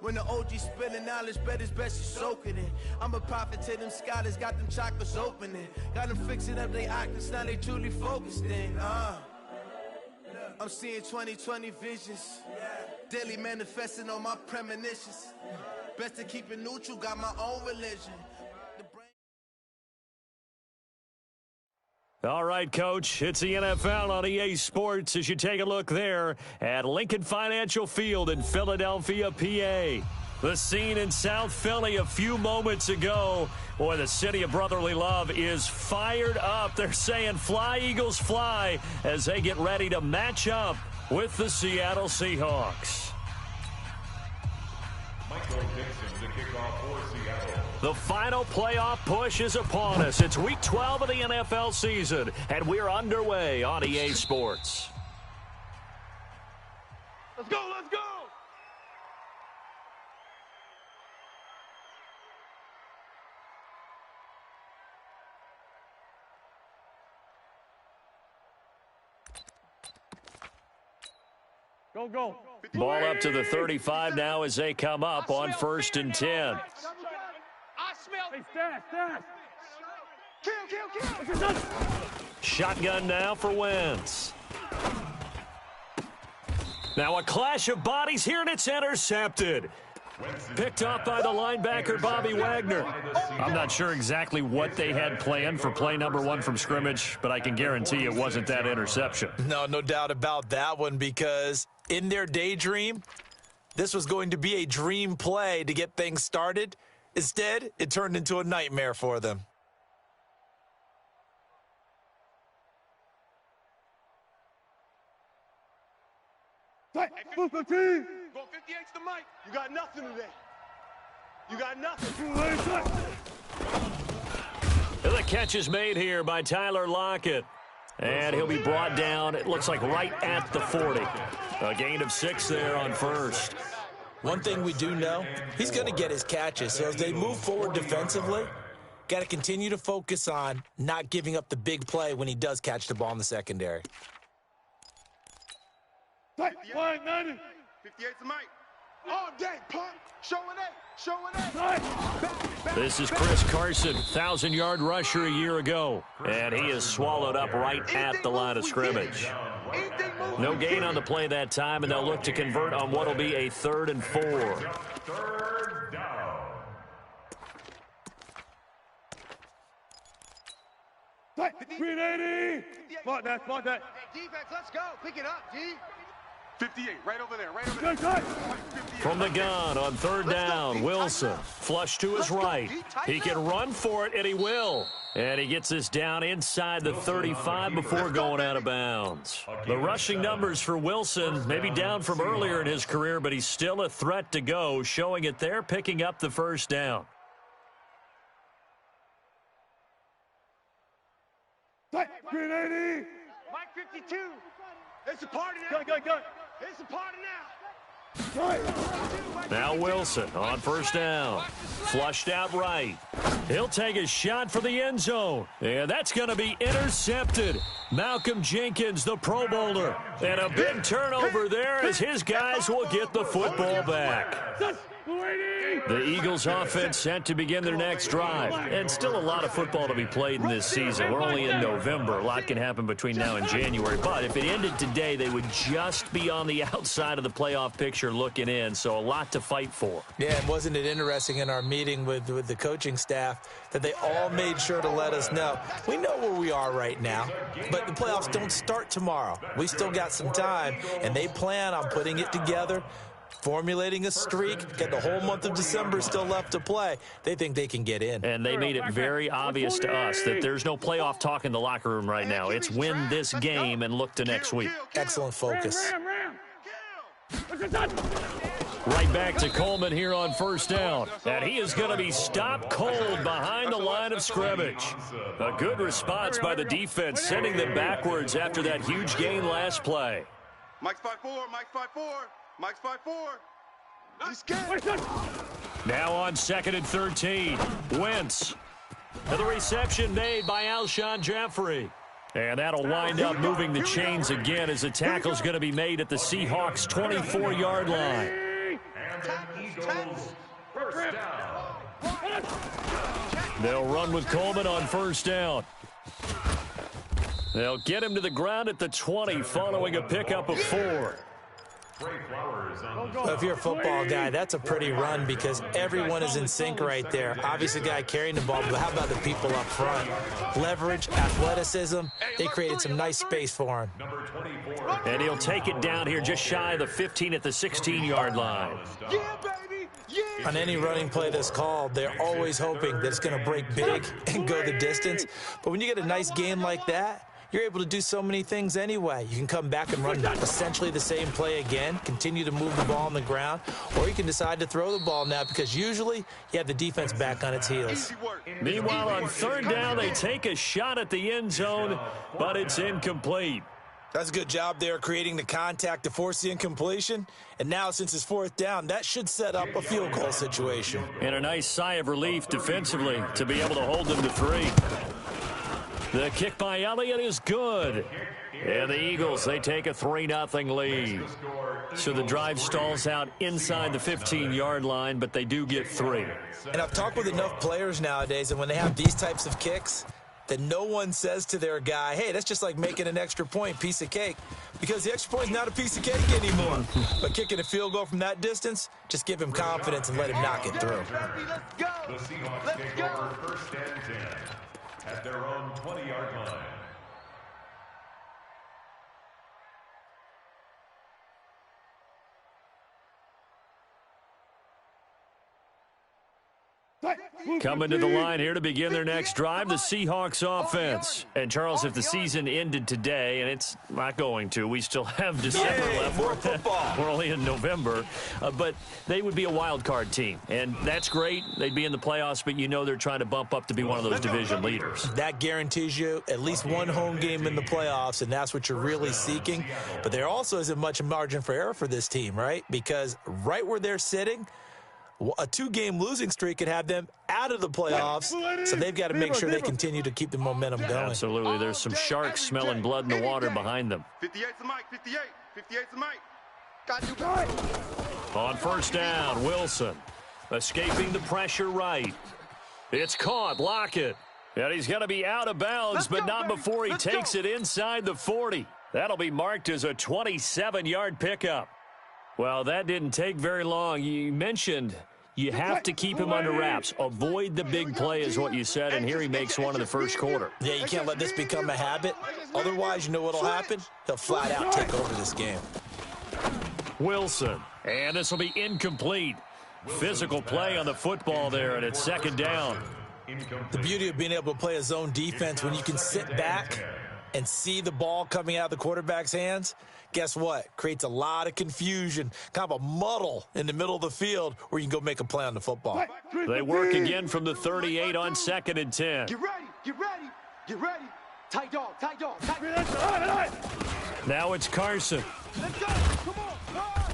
When the OG spilling knowledge, bet it's best you soaking it. I'm a prophet to them scholars, got them chakras opening. Got them fixing up they octaves, now they truly focused in. I'm seeing 2020 visions. Daily manifesting on my premonitions. Best to keep it neutral, got my own religion. All right, Coach, it's the NFL on EA Sports as you take a look there at Lincoln Financial Field in Philadelphia, PA. The scene in South Philly a few moments ago. Boy, the city of brotherly love is fired up. They're saying fly, Eagles, fly as they get ready to match up with the Seattle Seahawks. Michael Dixon to kick off for Seattle. The final playoff push is upon us. It's Week 12 of the NFL season, and we're underway on EA Sports. Let's go, let's go! Go, go. Ball up to the 35 now as they come up on 1st and 10. Hey, stash. Kill. Shotgun now for Wentz. Now a clash of bodies here, and it's intercepted. Picked off by the linebacker, Bobby Wagner. I'm not sure exactly what they had planned for play number 1 from scrimmage, but I can guarantee it wasn't that interception. No doubt about that one, because in their daydream, this was going to be a dream play to get things started. Instead, it turned into a nightmare for them. Go 58's the mic. You got nothing today. You got nothing. The catch is made here by Tyler Lockett. And he'll be brought down, it looks like right at the 40. A gain of 6 there on 1st. One thing we do know, he's going to get his catches. So as they move forward defensively, got to continue to focus on not giving up the big play when he does catch the ball in the secondary. 58's the mic. All day, punk. Showing it. This is Chris Carson, 1,000-yard rusher a year ago. And he is swallowed up right at the line of scrimmage. No gain on the play that time, and they'll look to convert on what will be a 3rd and 4. Third down. Green 80. Spot that. Hey, defense, let's go. Pick it up, G. 58, right over there. From the gun on 3rd down, Wilson. Flush to his right. He can run for it, and he will. And he gets this down inside the 35 before going out of bounds. The rushing numbers for Wilson may be down from earlier in his career, but he's still a threat to go, showing it there, picking up the 1st down. Green 80. Mike 52. It's a party now. Go. It's a party now. Now Wilson on 1st down. Flushed out right. He'll take a shot for the end zone. And that's going to be intercepted. Malcolm Jenkins, the Pro Bowler. And a big turnover there as his guys will get the football back. The Eagles offense set to begin their next drive. And still a lot of football to be played in this season. We're only in November. A lot can happen between now and January. But if it ended today, they would just be on the outside of the playoff picture looking in. So a lot to fight for. Yeah, and wasn't it interesting in our meeting with the coaching staff that they all made sure to let us know. We know where we are right now, but the playoffs don't start tomorrow. We still got some time, and they plan on putting it together, formulating a streak, got the whole month of December still left to play. They think they can get in. And they made it very obvious to us that there's no playoff talk in the locker room right now. It's win this game and look to next week. Excellent focus. Right back to Coleman here on 1st down. And he is going to be stopped cold behind the line of scrimmage. A good response by the defense, sending them backwards after that huge gain last play. Mike's 5-4. Mike's 5-4. He's scared. Now on 2nd and 13. Wentz. And the reception made by Alshon Jeffrey. And that'll wind up moving the chains again as the tackle's going to be made at the Seahawks' 24-yard line. And the Eagles, first down. They'll run with Coleman on first down. They'll get him to the ground at the 20 following a pickup of 4. Well, if you're a football guy, that's a pretty run because everyone is in sync right there. Obviously, the guy carrying the ball, but how about the people up front? Leverage, athleticism, they created some nice space for him. And he'll take it down here just shy of the 15 at the 16-yard line. On any running play that's called, they're always hoping that it's going to break big and go the distance. But when you get a nice game like that, you're able to do so many things anyway. You can come back and run essentially the same play again, continue to move the ball on the ground, or you can decide to throw the ball now because usually you have the defense back on its heels. Meanwhile, on third down, they take a shot at the end zone, but it's incomplete. That's a good job there creating the contact to force the incompletion. And now, since it's fourth down, that should set up a field goal situation. And a nice sigh of relief defensively to be able to hold them to 3. The kick by Elliott is good. And the Eagles, they take a 3-0 lead. So the drive stalls out inside the 15-yard line, but they do get 3. And I've talked with enough players nowadays, and when they have these types of kicks, that no one says to their guy, hey, that's just like making an extra point, piece of cake. Because the extra point is not a piece of cake anymore. But kicking a field goal from that distance, just give him confidence and let him knock it through. The Seahawks take over first and 10 at their own 20-yard line. Coming to the line here to begin their next drive, the Seahawks offense. And, Charles, if the season ended today, and it's not going to, we still have December left. More football. We're only in November. But they would be a wild card team. And that's great. They'd be in the playoffs, but you know they're trying to bump up to be one of those division leaders. That guarantees you at least one home game in the playoffs, and that's what you're really seeking. But there also isn't much margin for error for this team, right? Because right where they're sitting, a 2-game losing streak could have them out of the playoffs, so they've got to make sure they continue to keep the momentum going. Absolutely. There's some sharks smelling blood in the water behind them. 58's the mic, 58. 58's the mic. Got you. On first down, Wilson escaping the pressure right. It's caught. Lockett. And he's going to be out of bounds, but not before he takes it inside the 40. That'll be marked as a 27-yard pickup. Well, that didn't take very long. You mentioned you have to keep him under wraps. Avoid the big play is what you said, and here he makes one in the first quarter. Yeah, you can't let this become a habit. Otherwise, you know what will happen? He'll flat out take over this game. Wilson, and this will be incomplete. Physical play on the football there, and it's second down. The beauty of being able to play a zone defense when you can sit back and see the ball coming out of the quarterback's hands, guess what? Creates a lot of confusion, kind of a muddle in the middle of the field where you can go make a play on the football. They work again from the 38 on second and 10. Get ready, get ready, get ready. Tight dog, tight dog, tight. Now it's Carson. Let's go, come on.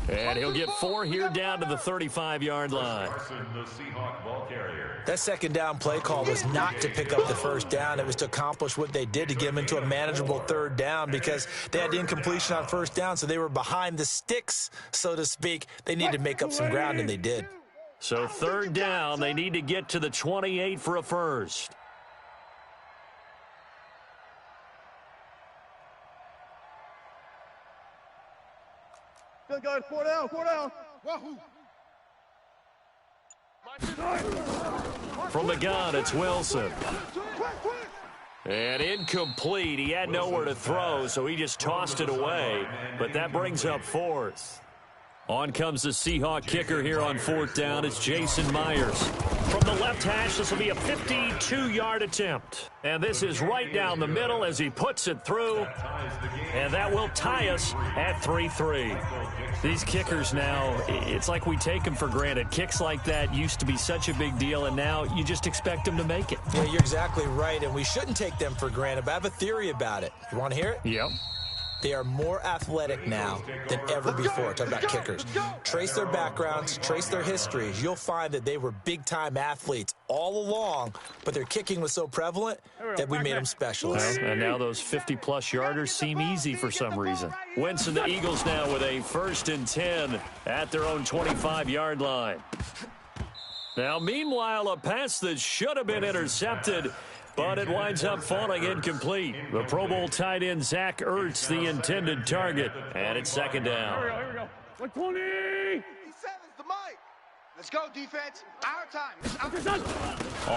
And he'll get 4 here down to the 35-yard line. The Seahawk ball carrier. That second down play call was not to pick up the first down. It was to accomplish what they did to get them into a manageable third down because they had the incompletion on first down, so they were behind the sticks, so to speak. They needed to make up some ground, and they did. So third down, they need to get to the 28 for a first. Good, good. 4 down, 4 down. From the gun, it's Wilson. And incomplete. He had nowhere to throw, so he just tossed it away. But that brings up fourth. On comes the Seahawk kicker here on fourth down. It's Jason Myers. From the left hash, this will be a 52-yard attempt. And this is right down the middle as he puts it through. And that will tie us at 3-3. These kickers now, it's like we take them for granted. Kicks like that used to be such a big deal, and now you just expect them to make it. Yeah, you're exactly right, and we shouldn't take them for granted, but I have a theory about it. You want to hear it? Yep. They are more athletic now than ever before. Talk about kickers. Trace their backgrounds, trace their histories. You'll find that they were big-time athletes all along, but their kicking was so prevalent that we made them specialists. And now those 50-plus yarders seem easy for some reason. Wentz and the Eagles now with a 1st and 10 at their own 25-yard line. Now, meanwhile, a pass that should have been intercepted, but it winds up falling incomplete. The Pro Bowl tight end Zach Ertz, the intended target, and it's 2nd down. Here we go. 120. He said it's the mic. Let's go, defense. Our time.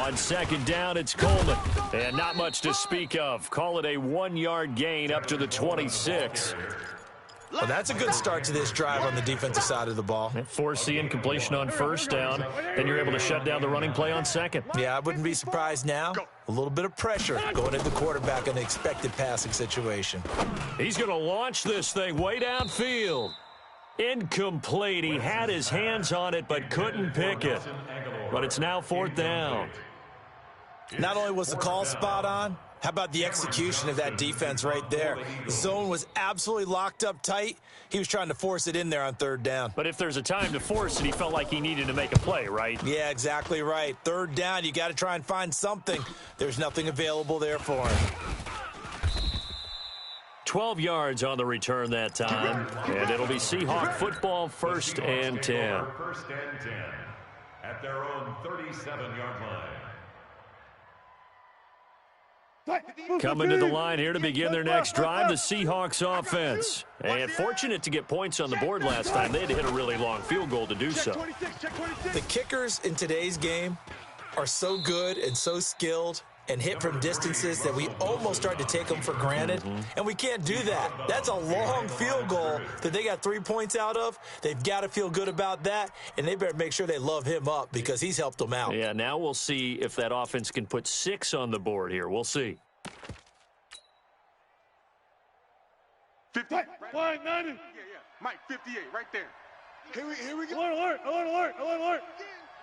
On 2nd down, it's Coleman, and not much to speak of. Call it a 1-yard gain up to the 26. Well, that's a good start to this drive on the defensive side of the ball. Force the incompletion on 1st down, and you're able to shut down the running play on 2nd. Yeah, I wouldn't be surprised now. A little bit of pressure going into the quarterback in the expected passing situation. He's going to launch this thing way downfield. Incomplete. He had his hands on it but couldn't pick it. But it's now 4th down. Not only was the call spot on, how about the execution of that defense right there? The zone was absolutely locked up tight. He was trying to force it in there on 3rd down. But if there's a time to force it, he felt like he needed to make a play, right? Yeah, exactly right. 3rd down, you got to try and find something. There's nothing available there for him. 12 yards on the return that time, and it'll be Seahawk football 1st and 10. 1st and 10 at their own 37-yard line. Coming to the line here to begin their next drive, the Seahawks offense. And fortunate to get points on the board last time. They had to hit a really long field goal to do so. The kickers in today's game are so good and so skilled and hit from distances that we almost start to take them for granted, and we can't do that. That's a long field goal that they got 3 points out of. They've got to feel good about that, and they better make sure they love him up because he's helped them out. Yeah, now we'll see if that offense can put 6 on the board here. We'll see. 50. 90. Yeah. Mike, 58, right there. Here we go. Alert.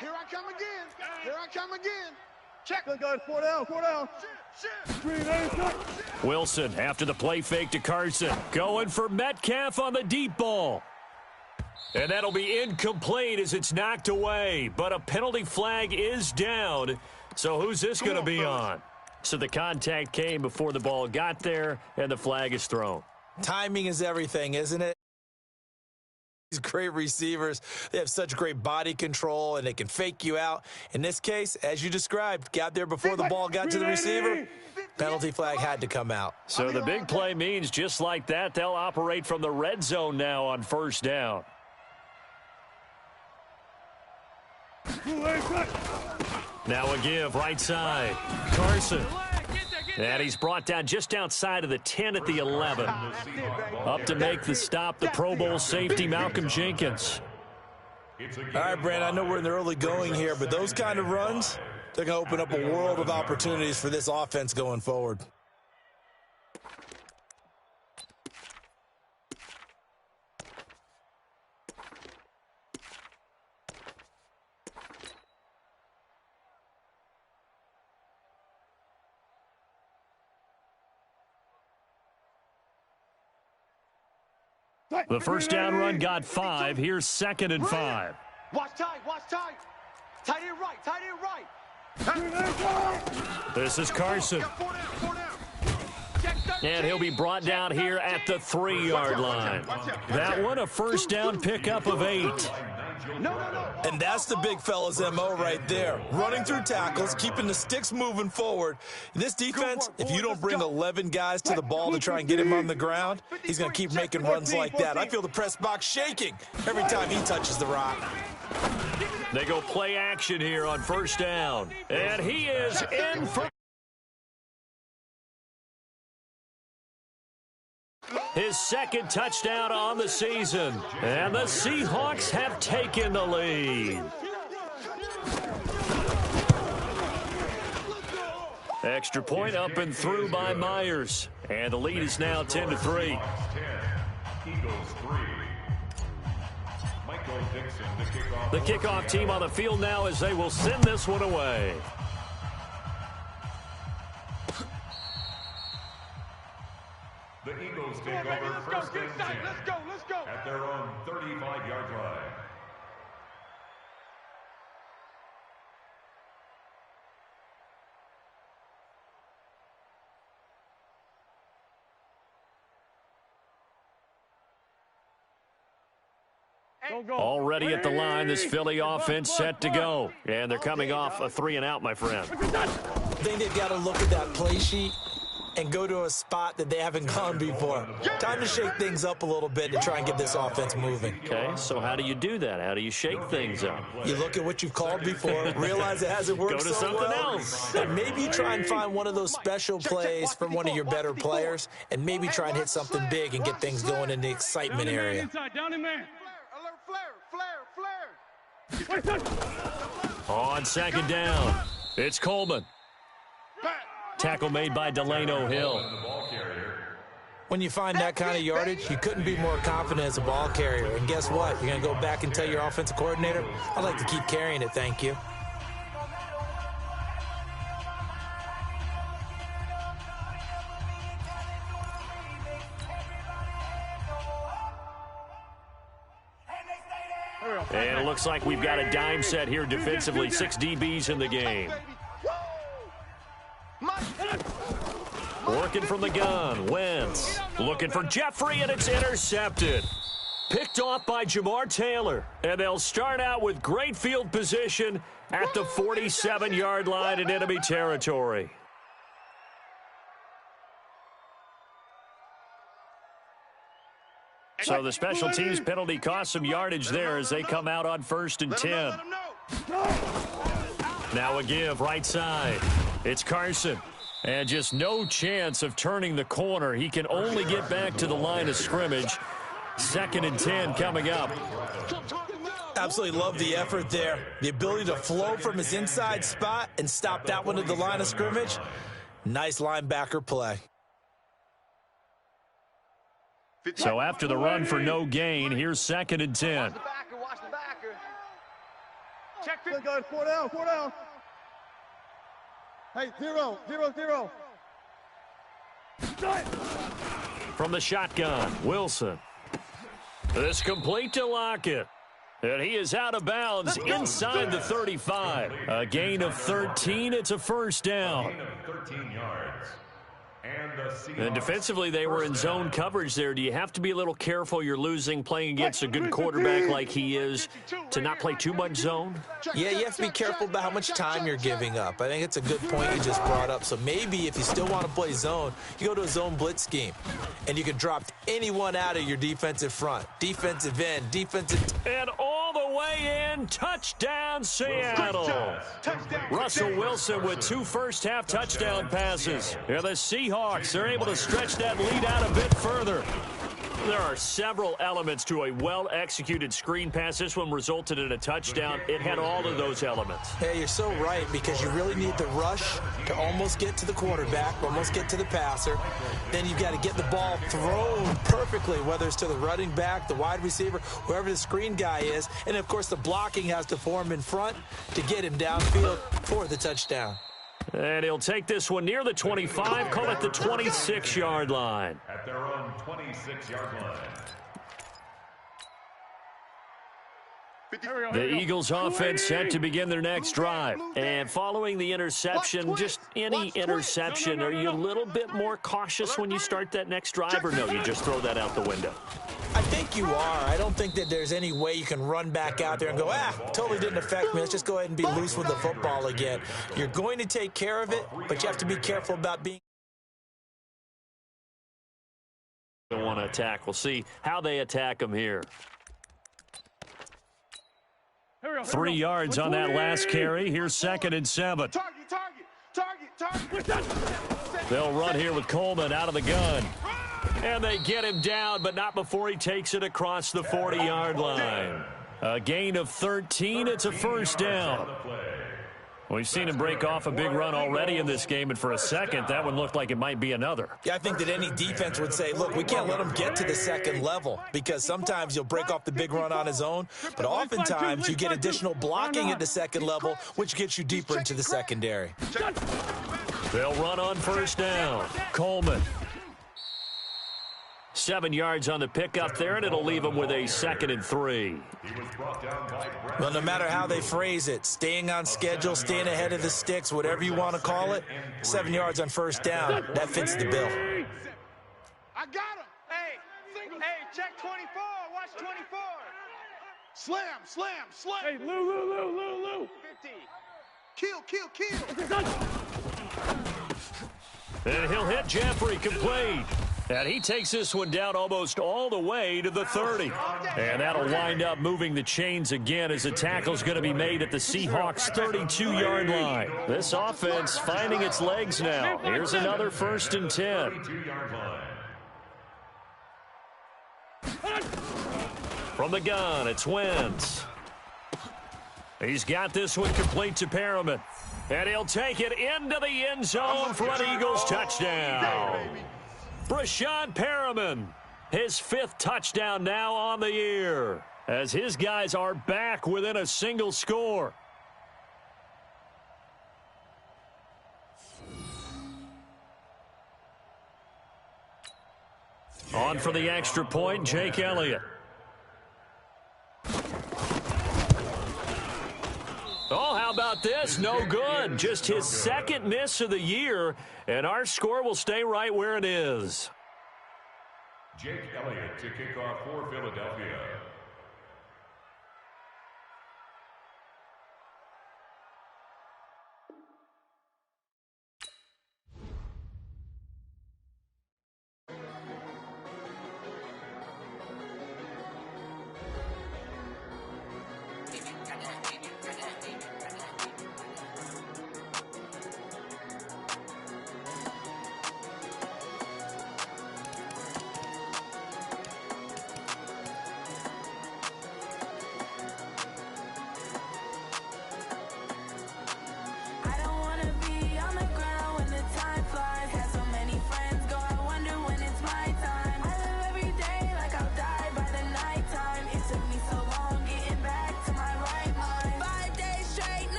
Here I come again. Check. Good guys, 4 down. Wilson after the play fake to Carson. Going for Metcalf on the deep ball. And that'll be incomplete as it's knocked away. But a penalty flag is down. So who's this going to be on? So the contact came before the ball got there, and the flag is thrown. Timing is everything, isn't it? These great receivers, they have such great body control, and they can fake you out. In this case, as you described, got there before the ball got to the receiver. Penalty flag had to come out. So the big play means just like that, they'll operate from the red zone now on 1st down. Now a give, right side. Carson. And he's brought down just outside of the 10 at the 11. Up to make the stop, the Pro Bowl safety, Malcolm Jenkins. All right, Brand, I know we're in the early going here, but those kind of runs, they're going to open up a world of opportunities for this offense going forward. The 1st down run got 5. Here's 2nd and 5. Watch tight. Tight end right. This is Carson. And he'll be brought down here at the 3-yard line. That one, a 1st down pickup of 8. And that's the big fella's MO right there. Running through tackles, keeping the sticks moving forward. This defense, if you don't bring 11 guys to the ball to try and get him on the ground, he's going to keep making runs like that. I feel the press box shaking every time he touches the rock. They go play action here on 1st down. And he is in for his 2nd touchdown on the season. And the Seahawks have taken the lead. Extra point up and through by Myers. And the lead is now 10-3. Eagles 3. Michael Dixon, The kickoff team on the field now as they will send this one away. The Eagles take over Let's go, let's go. At their own 35-yard line. Already at the line, this Philly offense set to go. And they're coming off a 3-and-out, my friend. I think they've got to look at that play sheet and go to a spot that they haven't gone before. Time to shake things up a little bit to try and get this offense moving. Okay, so how do you do that? How do you shake things up? You look at what you've called before, realize it hasn't worked Go to so something well. else. And maybe you try and find one of those special plays from one of your better players, and maybe try and hit something big and get things going in the excitement area. Down in man. On second down, it's Coleman. Tackle made by Delano Hill. When you find that kind of yardage, you couldn't be more confident as a ball carrier. And guess what? You're going to go back and tell your offensive coordinator, I'd like to keep carrying it, thank you. And it looks like we've got a dime set here defensively. 6 DBs in the game. Working from the gun, Wentz. Looking for Jeffrey, and it's intercepted. Picked off by Jamar Taylor. And they'll start out with great field position at the 47-yard line in enemy territory. So the special teams penalty cost some yardage there as they come out on 1st and 10. Now a give, right side. It's Carson. And just no chance of turning the corner. He can only get back to the line of scrimmage. 2nd and 10 coming up. Absolutely love the effort there. The ability to flow from his inside spot and stop that one at the line of scrimmage. Nice linebacker play. So after the run for no gain, here's 2nd and 10. Watch the backer. Check 50. Guys, 4 down. Hey, 0. From the shotgun, Wilson. This complete to Lockett. And he is out of bounds inside the 35. A gain of 13. It's a first down. Gain of 13 yards. And defensively, they were in zone coverage there. Do you have to be a little careful you're losing playing against a good quarterback like he is to not play too much zone? Yeah, you have to be careful about how much time you're giving up. I think it's a good point you just brought up. So maybe if you still want to play zone, you go to a zone blitz scheme. And you can drop anyone out of your defensive front. Defensive end, defensive... And all the way in, touchdown Seattle. Russell Wilson with 2 first-half touchdown passes. And the Seahawks are able to stretch that lead out a bit further. There are several elements to a well-executed screen pass. This one resulted in a touchdown. It had all of those elements. Hey, you're so right, because you really need the rush to almost get to the quarterback, almost get to the passer. Then you've got to get the ball thrown perfectly, whether it's to the running back, the wide receiver, whoever the screen guy is. And, of course, the blocking has to form in front to get him downfield for the touchdown. And he'll take this one near the 25, call it the 26-yard line. At their own 26-yard line. The Eagles offense set to begin their next drive. And following the interception, just any interception, are you a little bit more cautious when you start that next drive, or no, you just throw that out the window? I think you are. I don't think that there's any way you can run back out there and go, totally didn't affect me. Let's just go ahead and be loose with the football again. You're going to take care of it, but you have to be careful about being... Don't want to attack. We'll see how they attack them here. 3 yards on that last carry. Here's 2nd and 7. Target. They'll run here with Coleman out of the gun. And they get him down, but not before he takes it across the 40-yard line. A gain of 13. It's a first down. We've seen him break off a big run already in this game, and for a second, that one looked like it might be another. Yeah, I think that any defense would say, look, we can't let him get to the second level, because sometimes he'll break off the big run on his own, but oftentimes you get additional blocking at the second level, which gets you deeper into the secondary. They'll run on first down. Coleman. 7 yards on the pickup there, and it'll leave him with a 2nd and 3. Well, no matter how they phrase it, staying on schedule, staying ahead of the sticks, whatever you want to call it, 7 yards on first down, that fits the bill. I got him. Hey, check 24. Watch 24. Slam. Hey, Lou. 50. Kill. And he'll hit Jeffrey complete. And he takes this one down almost all the way to the 30. And that'll wind up moving the chains again as the tackle's going to be made at the Seahawks' 32-yard line. This offense finding its legs now. Here's another 1st and 10. From the gun, it's Wentz. He's got this one complete to Perriman. And he'll take it into the end zone for an Eagles touchdown. Brashad Perriman, his 5th touchdown now on the year, as his guys are back within a single score. On for the extra point, Jake Elliott. Oh, how about this? No good. Just his 2nd miss of the year, and our score will stay right where it is. Jake Elliott to kick off for Philadelphia.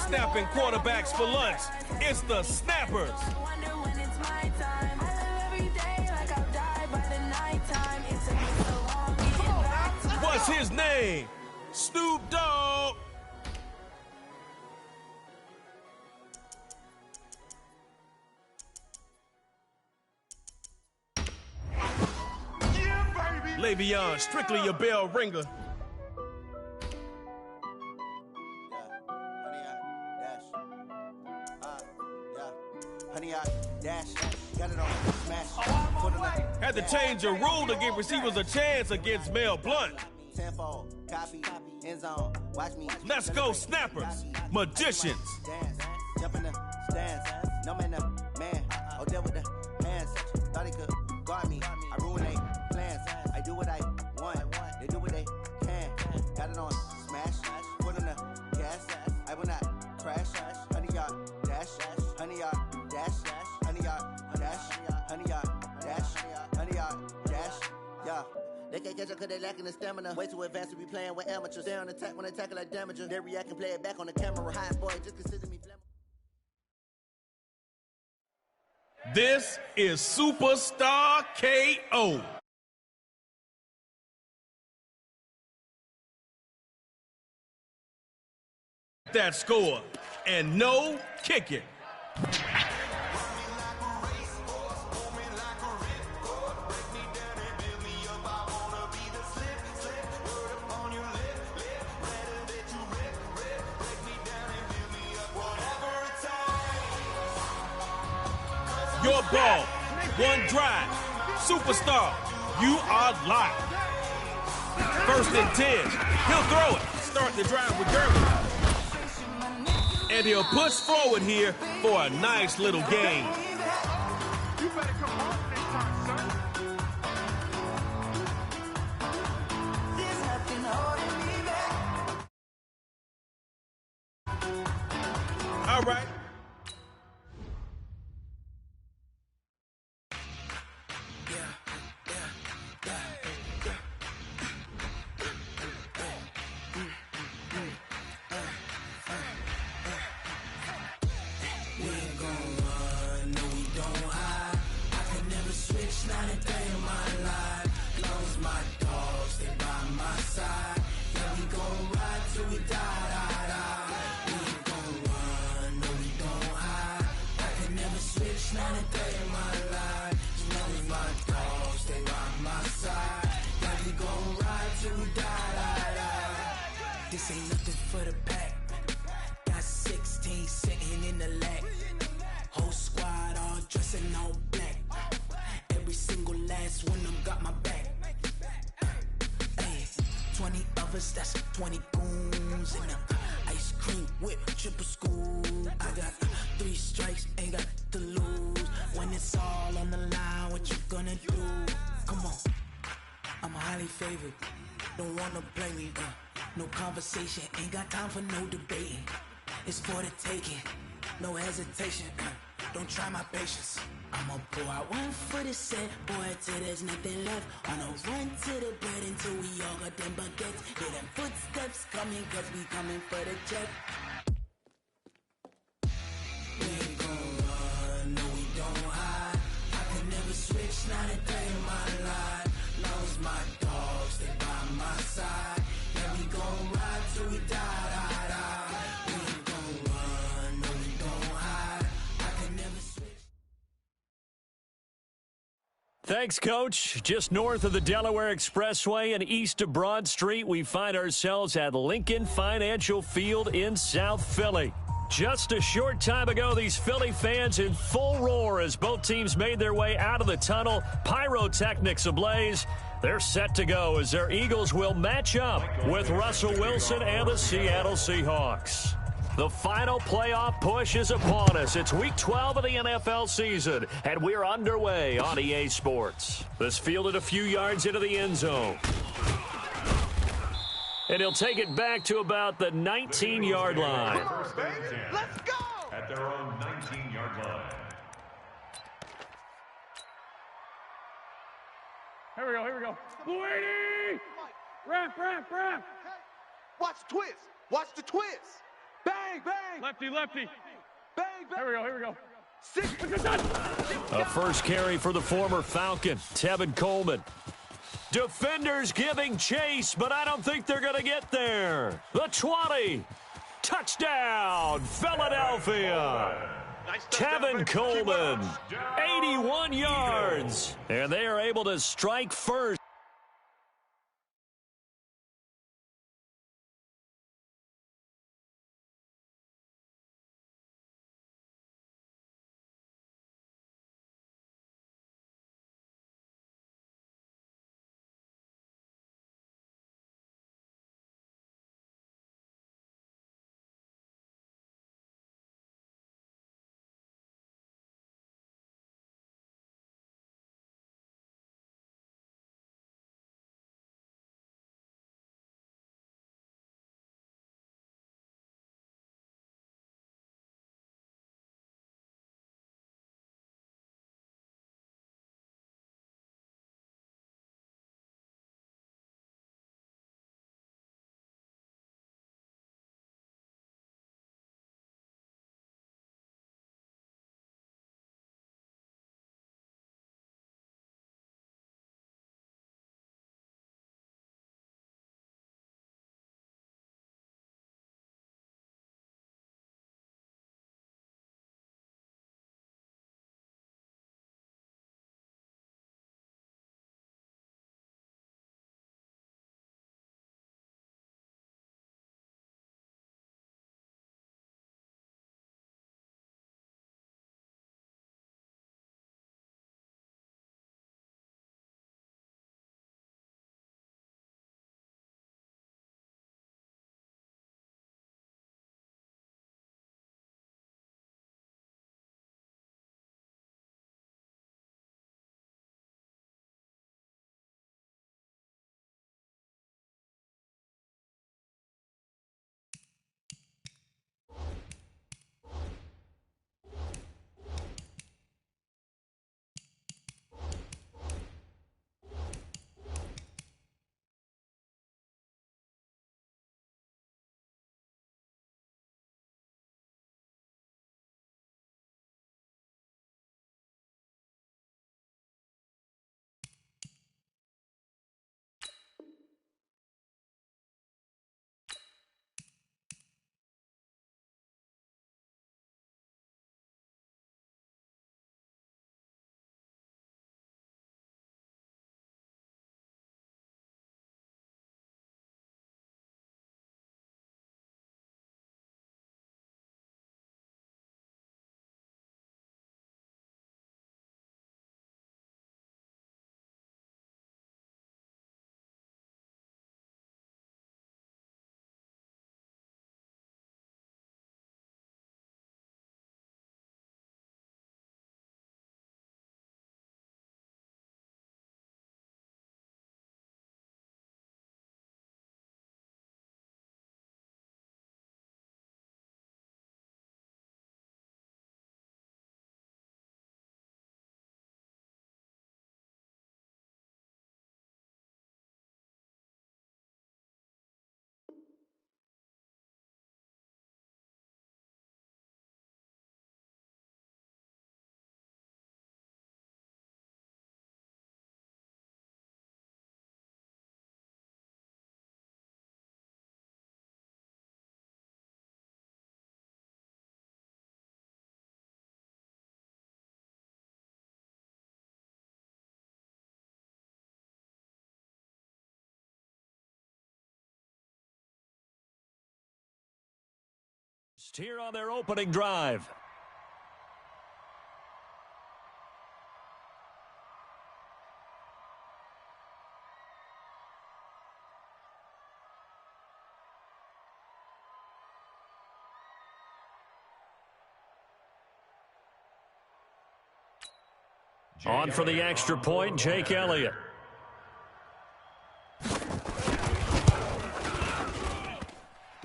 Snapping quarterbacks for lunch. It's the Snappers. What's his name? Snoop Dogg. Le'Veon, strictly your bell ringer. Honey, I dash. to change a rule to give receivers a chance against Mel Blunt. Tenfold, copy, end zone, watch me. Let's go, snappers, magicians. Dance, jump in the stands, no man, man. Oh, there with the hands. Thought he could guard me. I ruin they plans. I do what I want. They do what they can. Got it on smash. Put on the gas. I will not crash. 100-yard dash. 100-yard dash. 100-yard dash. 100-yard dash. 100-yard dash. Yeah. They can't catch up cause they lacking the stamina. Way too advanced to be playing with amateurs. Stay on attack when they tackle like damager. They react and play it back on the camera. Hot boy, just consider me flammable. This is Superstar KO. That score and no kicking. Your ball, one drive. Superstar, you are live. 1st and 10. He'll throw it. Start the drive with German. And he'll push forward here for a nice little gain. You better come home this time, son. All right. This ain't nothing for the pack. Got 16 sitting in the lag. Whole squad all dressing all black. Every single last one of them got my back. Hey, 20 of us, that's 20 goons in the ice cream whip, triple scoop. I got 3 strikes, ain't got to lose. When it's all on the line, what you gonna do? Come on, I'm highly favored. Don't wanna play me, no conversation, ain't got time for no debating. It's for the taking, no hesitation. Don't try my patience. I'ma pour out one for the set, boy, till there's nothing left. On a run to the bread until we all got them baguettes. Hear them footsteps coming, cause we coming for the check. We ain't gon' run, no we don't hide. I can never switch, not a day in my life. Long as my dogs stay by my side. Yeah, we gon' ride till we die. We ain't gon' run, no we don't hide. I can never switch. Thanks, Coach. Just north of the Delaware Expressway and east of Broad Street, we find ourselves at Lincoln Financial Field in South Philly. Just a short time ago, these Philly fans in full roar as both teams made their way out of the tunnel. Pyrotechnics ablaze. They're set to go as their Eagles will match up with Russell Wilson and the Seattle Seahawks. The final playoff push is upon us. It's Week 12 of the NFL season, and we're underway on EA Sports. This fielded a few yards into the end zone. And he'll take it back to about the 19-yard line. Let's go! At their own 19-yard line. Here we go. Blue 80! Rap. Watch the twist. Watch the twist. Bang, bang. Lefty. Bang, bang. Here we go. A first carry for the former Falcon, Tevin Coleman. Defenders giving chase, but I don't think they're going to get there. The 20. Touchdown, Philadelphia. Tevin Coleman, 81 yards. And they are able to strike first. Here on their opening drive. On for the extra point, Jake Elliott.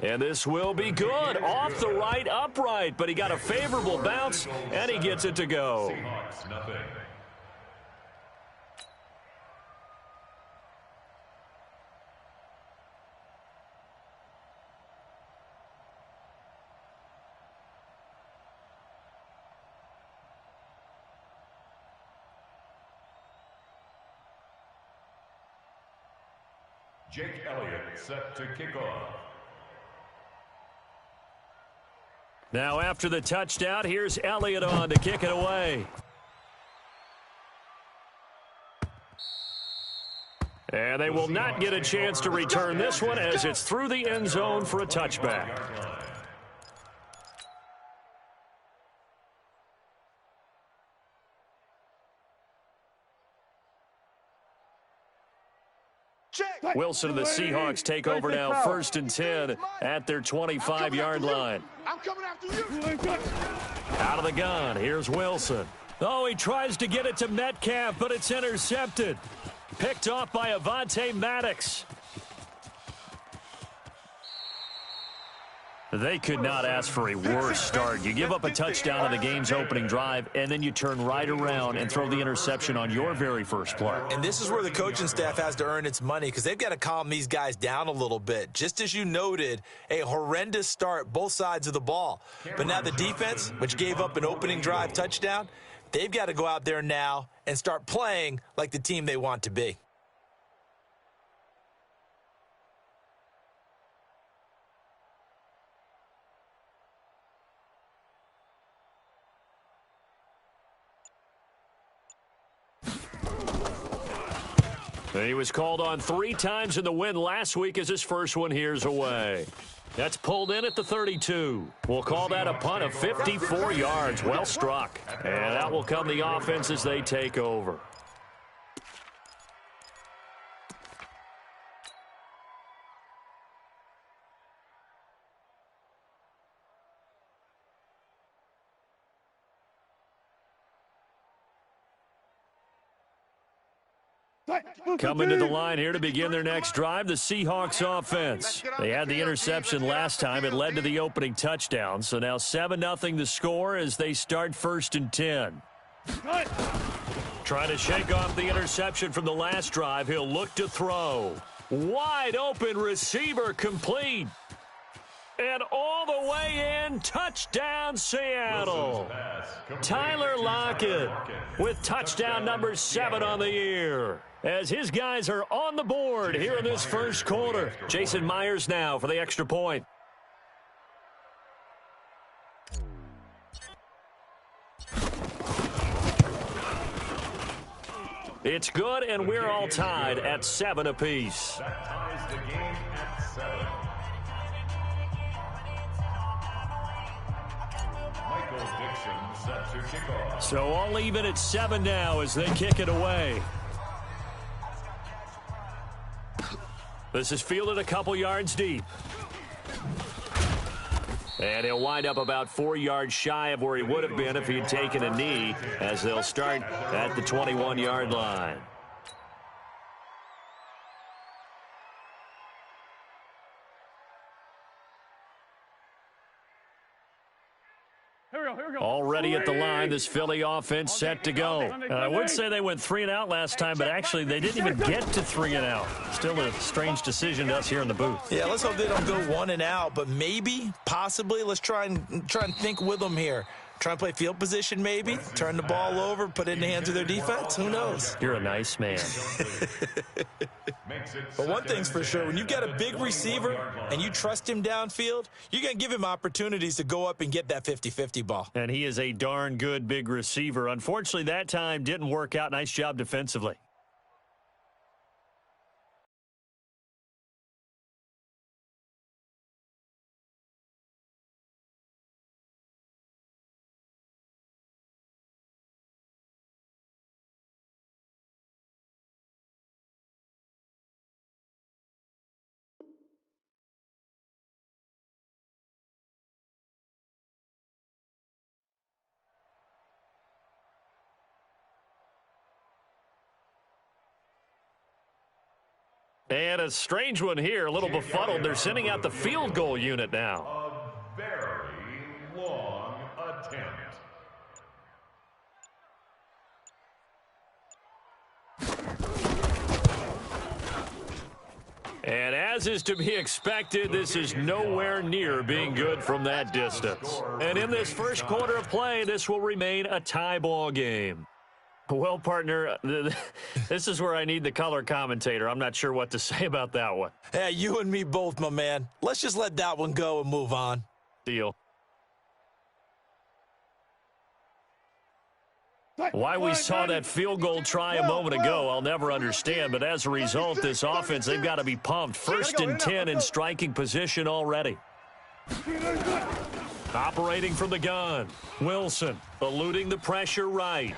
And this will be good. Off the right upright, but he got a favorable bounce, and he gets it to go. Seahawks, nothing. Jake Elliott set to kick off. Now after the touchdown, here's Elliott on to kick it away. And they will not get a chance to return this one as it's through the end zone for a touchback. Wilson and the Seahawks take over now, 1st and 10 at their 25-yard line. I'm coming after you. Out of the gun, here's Wilson. Oh, he tries to get it to Metcalf, but it's intercepted. Picked off by Avonte Maddox. They could not ask for a worse start. You give up a touchdown on the game's opening drive, and then you turn right around and throw the interception on your very first play. And this is where the coaching staff has to earn its money because they've got to calm these guys down a little bit. Just as you noted, a horrendous start, both sides of the ball. But now the defense, which gave up an opening drive touchdown, they've got to go out there now and start playing like the team they want to be. He was called on 3 times in the win last week as his first one here's away. That's pulled in at the 32. We'll call that a punt of 54 yards. Well struck. And that will come the offense as they take over. Coming to the line here to begin their next drive, the Seahawks offense. They had the interception last time. It led to the opening touchdown. So now 7-0 the score as they start 1st and 10. Trying to shake off the interception from the last drive. He'll look to throw. Wide open receiver complete. And all the way in, touchdown Seattle. Tyler Lockett with touchdown number 7 on the year. As his guys are on the board here in this first quarter. Jason Myers now for the extra point. It's good, and we're all tied at 7 apiece. That ties the game at 7. Michael Dixon set to kick off. So all even at 7 now as they kick it away. This is fielded a couple yards deep. And he'll wind up about 4 yards shy of where he would have been if he had taken a knee, as they'll start at the 21-yard line. Already at the line, this Philly offense set to go. I would say they went 3 and out last time, but actually they didn't even get to 3 and out. Still a strange decision to us here in the booth. Yeah, let's hope they don't go 1 and out, but maybe, possibly, let's try and think with them here. Try and play field position maybe, turn the ball over, put it in the hands of their defense. Who knows? You're a nice man. But one thing's for sure, when you've got a big receiver and you trust him downfield, you're going to give him opportunities to go up and get that 50-50 ball. And he is a darn good big receiver. Unfortunately, that time didn't work out. Nice job defensively. And a strange one here, a little befuddled. They're sending out the field goal unit now. A very long attempt. And as is to be expected, this is nowhere near being good from that distance. And in this first quarter of play, this will remain a tie ball game. Well, partner, this is where I need the color commentator. I'm not sure what to say about that one. Hey, you and me both, my man. Let's just let that one go and move on. Deal. Why we saw that field goal try a moment ago, I'll never understand. But as a result, this offense, they've got to be pumped. 1st and 10 in striking position already. Operating from the gun. Wilson eluding the pressure right.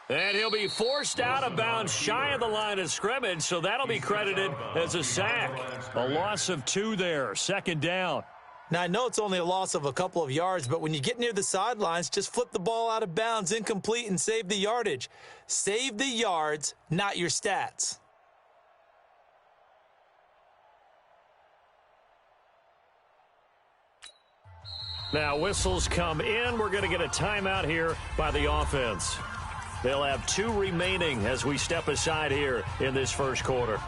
And he'll be forced out of bounds shy of the line of scrimmage, so that'll be credited as a sack. A loss of 2 there, 2nd down. Now, I know it's only a loss of a couple of yards, but when you get near the sidelines, just flip the ball out of bounds, incomplete, and save the yardage. Save the yards, not your stats. Now, whistles come in. We're going to get a timeout here by the offense. They'll have 2 remaining as we step aside here in this first quarter.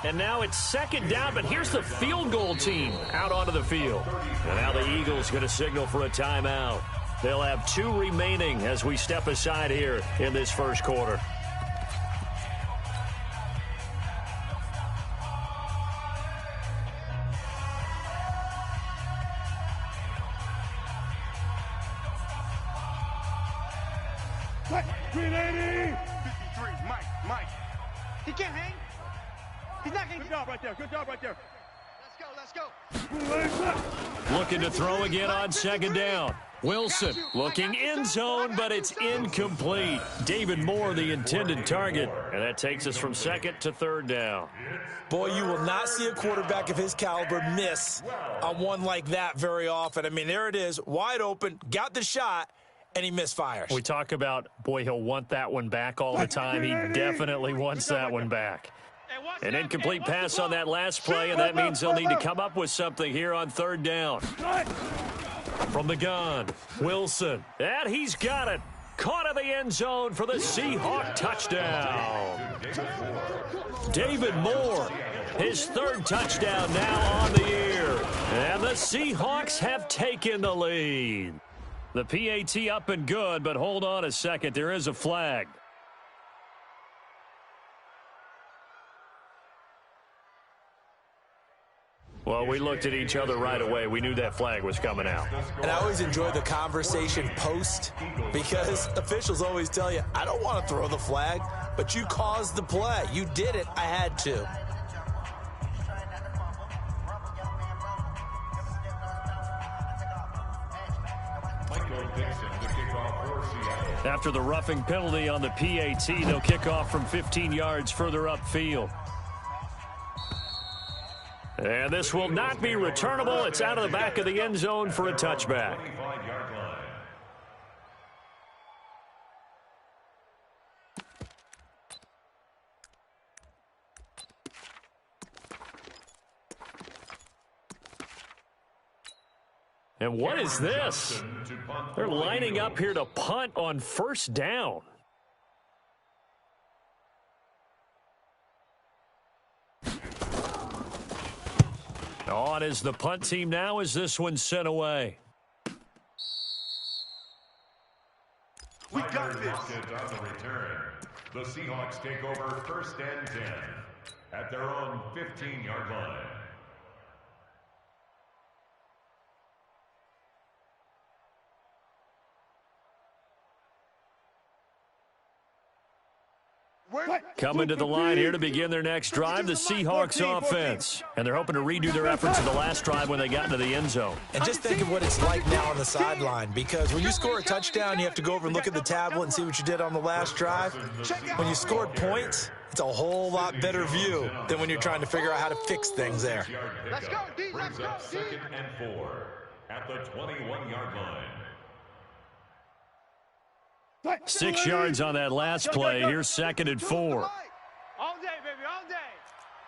And now it's 2nd down, but here's the field goal team out onto the field. And now the Eagles going to signal for a timeout. They'll have 2 remaining as we step aside here in this first quarter. What? 380! 53, Mike. He can't hang. He's not going to Good job right there. Good job right there. Let's go. Looking to throw again on 2nd down. Wilson looking in zone, but it's incomplete. David Moore, the intended target. And that takes us from 2nd to 3rd down. Boy, you will not see a quarterback of his caliber miss on one like that very often. I mean, there it is, wide open, got the shot, and he misfires. We talk about, boy, he'll want that one back all the time. He definitely wants that one back. An incomplete pass on that last play, and that means they'll need to come up with something here on 3rd down. From the gun, Wilson. And he's got it. Caught in the end zone for the Seahawk touchdown. David Moore, his 3rd touchdown now on the year. And the Seahawks have taken the lead. The PAT up and good, but hold on a second. There is a flag. Well, we looked at each other right away. We knew that flag was coming out. And I always enjoy the conversation post because officials always tell you, I don't want to throw the flag, but you caused the play. You did it. I had to. After the roughing penalty on the PAT, they'll kick off from 15 yards further upfield. And this will not be returnable. It's out of the back of the end zone for a touchback. And what is this? They're lining up here to punt on 1st down. On is the punt team now as this one's sent away. We got this. On the return, the Seahawks take over 1st and 10 at their own 15-yard line. Coming to the line here to begin their next drive, the Seahawks offense. And they're hoping to redo their efforts in the last drive when they got into the end zone. And just think of what it's like now on the sideline, because when you score a touchdown, you have to go over and look at the tablet and see what you did on the last drive. When you scored points, it's a whole lot better view than when you're trying to figure out how to fix things there. Let's go, D. Let's go, D. 2nd and 4 at the 21-yard line. 6 yards on that last play. Here's 2nd and 4. All day, baby, all day.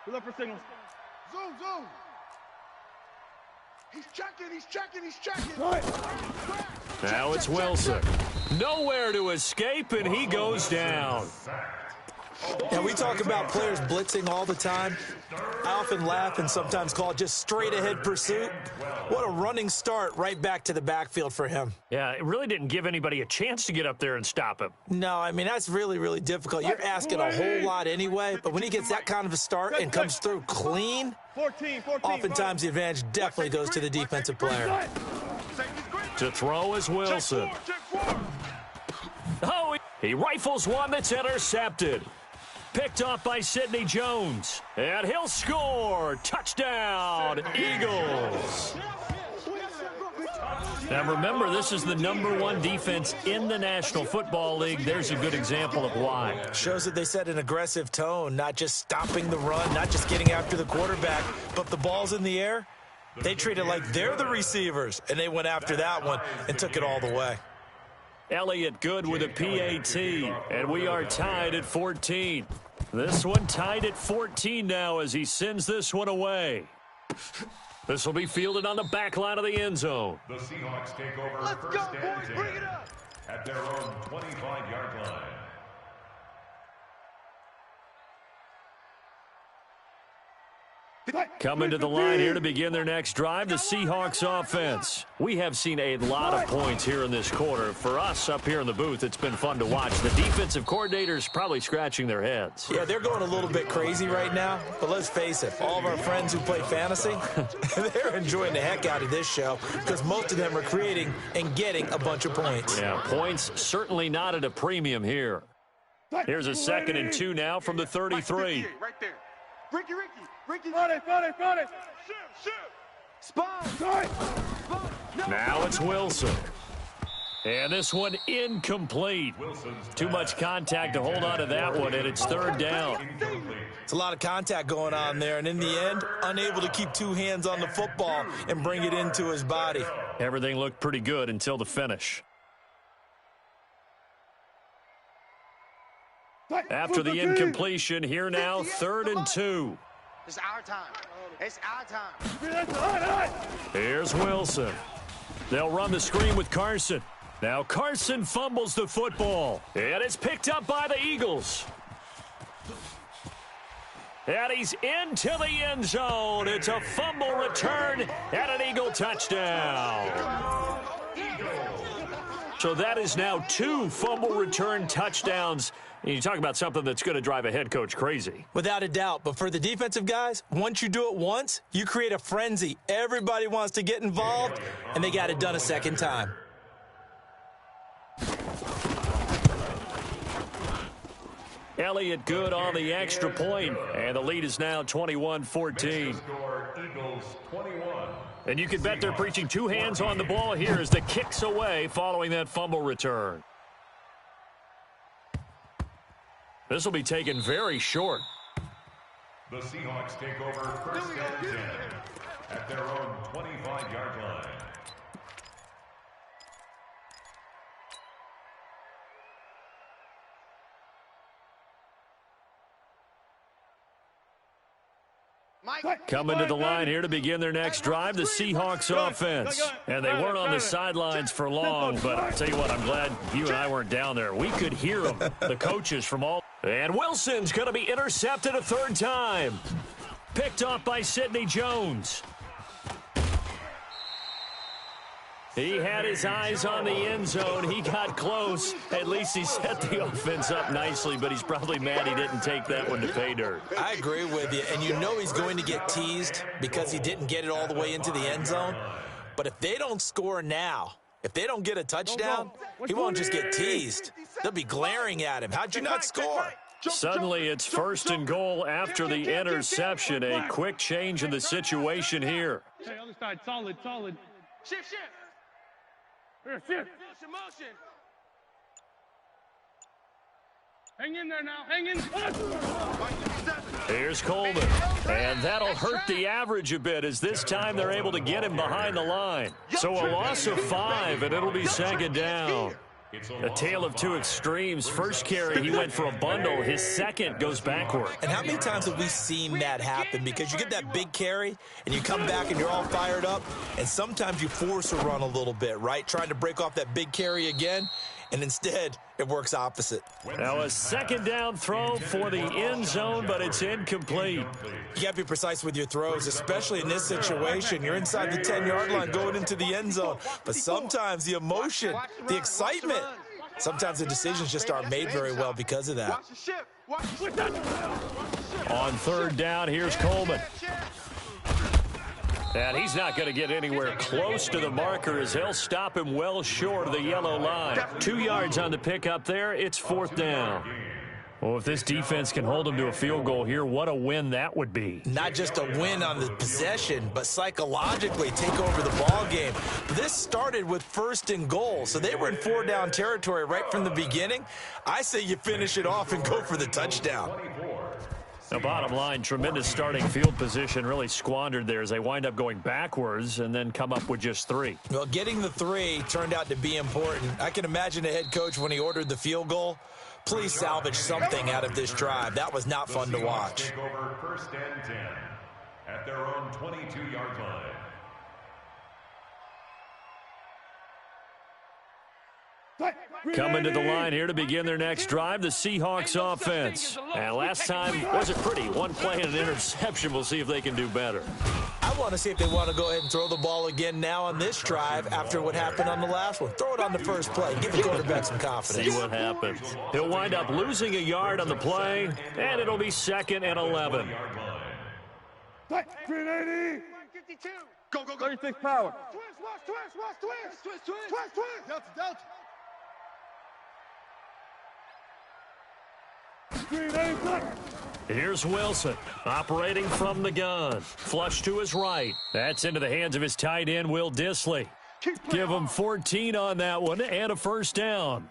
We look for signals. Zoom, zoom. He's checking. Now it's Wilson. Nowhere to escape, and he goes down. Now, we talk about players blitzing all the time. I often laugh and sometimes call it just straight-ahead pursuit. What a running start right back to the backfield for him. Yeah, it really didn't give anybody a chance to get up there and stop him. No, I mean, that's really, really difficult. You're asking a whole lot anyway, but when he gets that kind of a start and comes through clean, 14, oftentimes the advantage definitely goes to the defensive player. To throw is Wilson. Oh, he rifles one that's intercepted. Picked off by Sidney Jones. And he'll score. Touchdown, Eagles. Now remember, this is the #1 defense in the National Football League. There's a good example of why. Shows that they set an aggressive tone, not just stopping the run, not just getting after the quarterback, but if the ball's in the air, they treat it like they're the receivers, and they went after that one and took it all the way. Elliott good with a PAT, and we are tied at 14. This one tied at 14 now as he sends this one away. This will be fielded on the back line of the end zone. The Seahawks take over first and 10 at their own 25-yard line. Coming to the line here to begin their next drive, the Seahawks offense. We have seen a lot of points here in this quarter. For us up here in the booth, it's been fun to watch. The defensive coordinators probably scratching their heads. Yeah, they're going a little bit crazy right now, but let's face it, all of our friends who play fantasy, they're enjoying the heck out of this show because most of them are creating and getting a bunch of points. Yeah, points certainly not at a premium here. Here's a 2nd and 2 now from the 33. Right there. Ricky. Front it. Shoot. Spot. Now it's Wilson. And this one incomplete. Too much contact to hold on to that one, and it's 3rd down. It's a lot of contact going on there, and in the end, unable to keep 2 hands on the football and bring it into his body. Everything looked pretty good until the finish. After the incompletion, here now, 3rd and 2. It's our time. Here's Wilson. They'll run the screen with Carson. Now Carson fumbles the football. And it's picked up by the Eagles. And he's into the end zone. It's a fumble return and an Eagle touchdown. So that is now 2 fumble return touchdowns. And you talk about something that's going to drive a head coach crazy. Without a doubt. But for the defensive guys, once you do it once, you create a frenzy. Everybody wants to get involved, and they got it done a second time. Elliott good on the extra point, and the lead is now 21-14. Eagles 21. And you can bet they're preaching 2 hands on the ball here as the kick's away following that fumble return. This will be taken very short. The Seahawks take over first and 10 at their own 25-yard line. Coming to the line here to begin their next drive, the Seahawks offense. And they weren't on the sidelines for long, but I'll tell you what, I'm glad you and I weren't down there. We could hear them, the coaches from all. And Wilson's going to be intercepted a 3rd time. Picked off by Sidney Jones. He had his eyes on the end zone. He got close. At least he set the offense up nicely, but he's probably mad he didn't take that one to pay dirt. I agree with you, and you know he's going to get teased because he didn't get it all the way into the end zone. But if they don't score now, if they don't get a touchdown, he won't just get teased. They'll be glaring at him. How'd you not score? Suddenly, it's first and goal after the interception. A quick change in the situation here. Hey, other side, solid. Shift. Here, shift. Motion. Hang in there now, hang in. Here's Coleman, and that'll hurt the average a bit as this time they're able to get him behind the line. So a loss of 5, and it'll be second down. A tale of two extremes. First carry, he went for a bundle. His second goes backward. And how many times have we seen that happen? Because you get that big carry, and you come back and you're all fired up, and sometimes you force a run a little bit, right? Trying to break off that big carry again, and instead it works opposite. Now a second down throw for the end zone, but it's incomplete. You got to be precise with your throws, especially in this situation. You're inside the 10-yard line going into the end zone. But sometimes the emotion, the excitement, sometimes the decisions just aren't made very well because of that. On third down, here's Coleman. And he's not going to get anywhere close to the marker as they'll stop him well short of the yellow line. 2 yards on the pickup there. It's fourth down. Well, if this defense can hold them to a field goal here, what a win that would be. Not just a win on the possession, but psychologically take over the ball game. This started with first and goal, so they were in 4-down territory right from the beginning. I say you finish it off and go for the touchdown. The bottom line, tremendous starting field position, really squandered there as they wind up going backwards and then come up with just 3. Well, getting the 3 turned out to be important. I can imagine the head coach when he ordered the field goal. Please salvage something out of this drive. That was not fun to watch. Take over first and 10 at their own 22-yard line. Coming to the line here to begin their next drive, the Seahawks offense. And last time wasn't pretty. One play and an interception. We'll see if they can do better. I want to see if they want to go ahead and throw the ball again now on this drive after what happened on the last one. Throw it on the first play. Give the quarterback some confidence. See what happens. He'll wind up losing a yard on the play, and it'll be second and 11. 380. 52. Go. 36 power. Twist. Delta. 380. Here's Wilson, operating from the gun. Flush to his right. That's into the hands of his tight end, Will Dissly. Give him 14 on that one and a first down.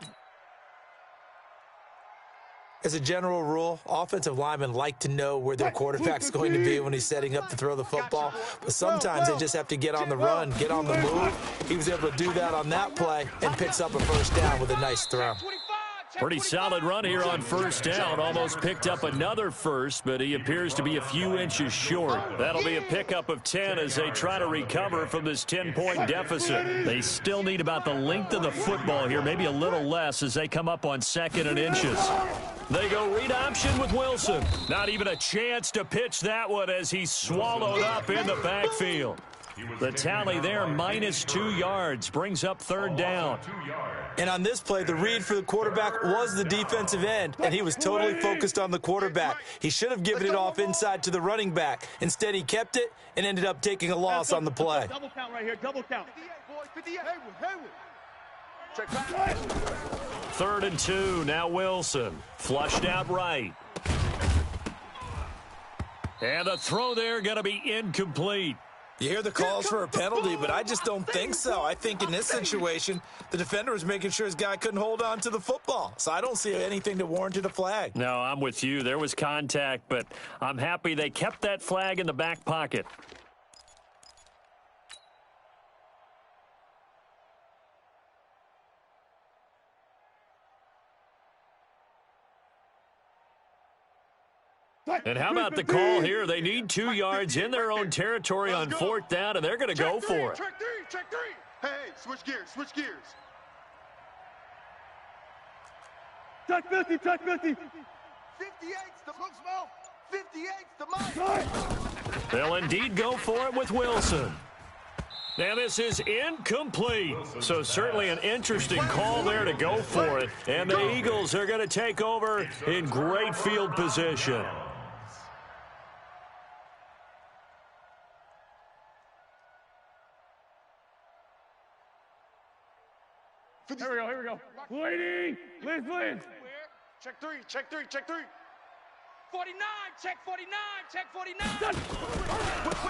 As a general rule, offensive linemen like to know where their quarterback's going to be when he's setting up to throw the football. But sometimes they just have to get on the run, get on the move. He was able to do that on that play and picks up a first down with a nice throw. Pretty solid run here on first down. Almost picked up another first, but he appears to be a few inches short. That'll be a pickup of 10 as they try to recover from this 10-point deficit. They still need about the length of the football here, maybe a little less as they come up on second and inches. They go read option with Wilson. Not even a chance to pitch that one as he's swallowed up in the backfield. The tally there, minus 2 yards, brings up third down. And on this play, the read for the quarterback was the defensive end, and he was totally focused on the quarterback. He should have given it off inside to the running back. Instead, he kept it and ended up taking a loss on the play. Double count right here, double count. 58, Haywood. Check back. 3rd and 2, now Wilson. Flushed out right. And the throw there going to be incomplete. You hear the calls for a penalty, but I just don't think so. I think in this situation, the defender was making sure his guy couldn't hold on to the football. So I don't see anything that warranted a flag. No, I'm with you. There was contact, but I'm happy they kept that flag in the back pocket. And how about the call here? They need 2 yards in their own territory on 4th down, and they're going to go for it. Check three. Hey, switch gears. Check 50. 58's the book smoke. 58's the mic. They'll indeed go for it with Wilson. Now this is incomplete. So certainly an interesting call there to go for it. And the Eagles are going to take over in great field position. Here we go. Waiting. Liz. Check three. 49, check 49, check 49.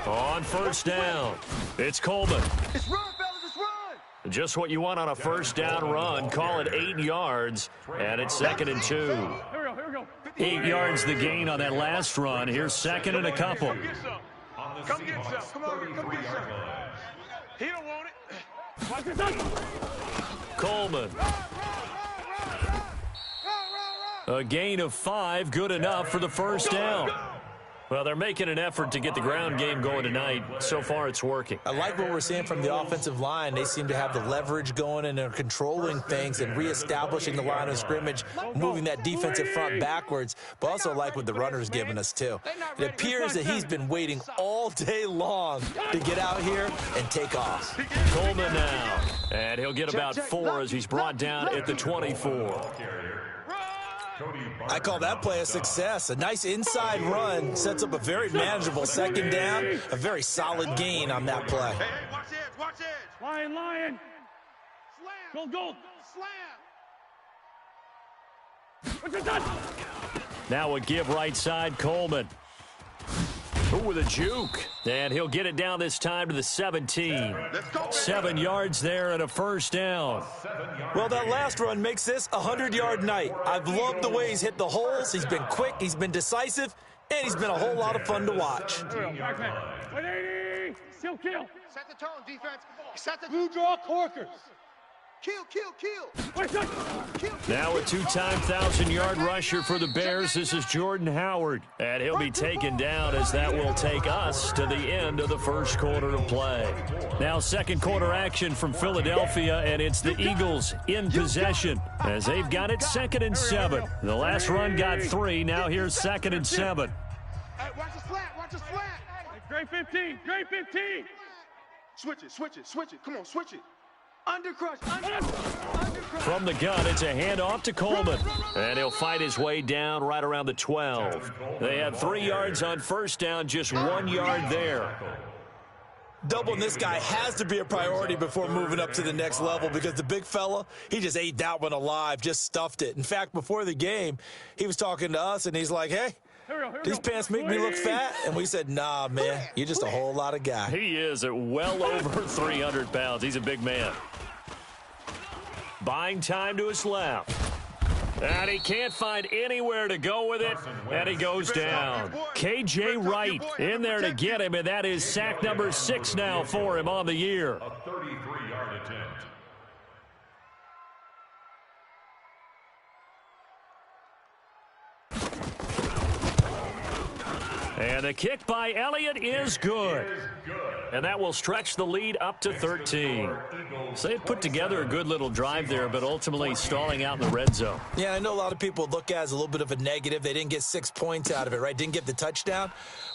On first down, it's Coleman. It's run, fellas, it's run. Just what you want on a first down run. Call it 8 yards, and it's 2nd and 2. Here we go. 8 yards the gain on that last run. Here's 2nd and a couple. Come get some. Come get some. Come on, come get some. He don't want it. Watch this. Coleman. A gain of 5, good enough for the first down. Well, they're making an effort to get the ground game going tonight. So far, it's working. I like what we're seeing from the offensive line. They seem to have the leverage going, and they're controlling things and reestablishing the line of scrimmage, moving that defensive front backwards, but also like what the runner's giving us, too. It appears that he's been waiting all day long to get out here and take off. Coleman now, and he'll get about 4 as he's brought down at the 24. I call that play a success. A nice inside run sets up a very manageable 2nd down, a very solid gain on that play. Hey, watch it, watch it. Lion. Slam. Go. Slam. Now a give right side, Coleman. Ooh, with a juke. And he'll get it down this time to the 17. 7 yards there and a first down. Well, that last run makes this a 100-yard night. I've loved the way he's hit the holes. He's been quick, he's been decisive, and he's been a whole lot of fun to watch. 180. Still kill. Set the tone, defense. Set the Blue draw corkers. kill. Now a 2-time 1,000-yard rusher for the Bears. This is Jordan Howard. And he'll be taken down as that will take us to the end of the first quarter of play. Now second quarter action from Philadelphia, and it's the Eagles in possession as they've got it 2nd and 7. The last run got 3. Now here's 2nd and 7. Hey, watch the slant. Great 15. Switch it. Come on, switch it. Undercrush. From the gun, it's a handoff to Coleman. And he'll fight his way down right around the 12. They have 3 yards on first down, just 1 yard there. Doubling this guy has to be a priority before moving up to the next level because the big fella, he just ate that one alive, just stuffed it. In fact, before the game, he was talking to us, and he's like, hey, these pants make me look fat. And we said, nah, man, you're just a whole lot of guy. He is at well over 300 pounds. He's a big man. Buying time to his left. And he can't find anywhere to go with it, and he goes down. K.J. Wright in there to get him, and that is sack number 6 now for him on the year. A 33-yard attempt. And the kick by Elliott is good. And that will stretch the lead up to 13. So they've put together a good little drive there, but ultimately stalling out in the red zone. Yeah, I know a lot of people look at it as a little bit of a negative. They didn't get 6 points out of it, right? Didn't get the touchdown.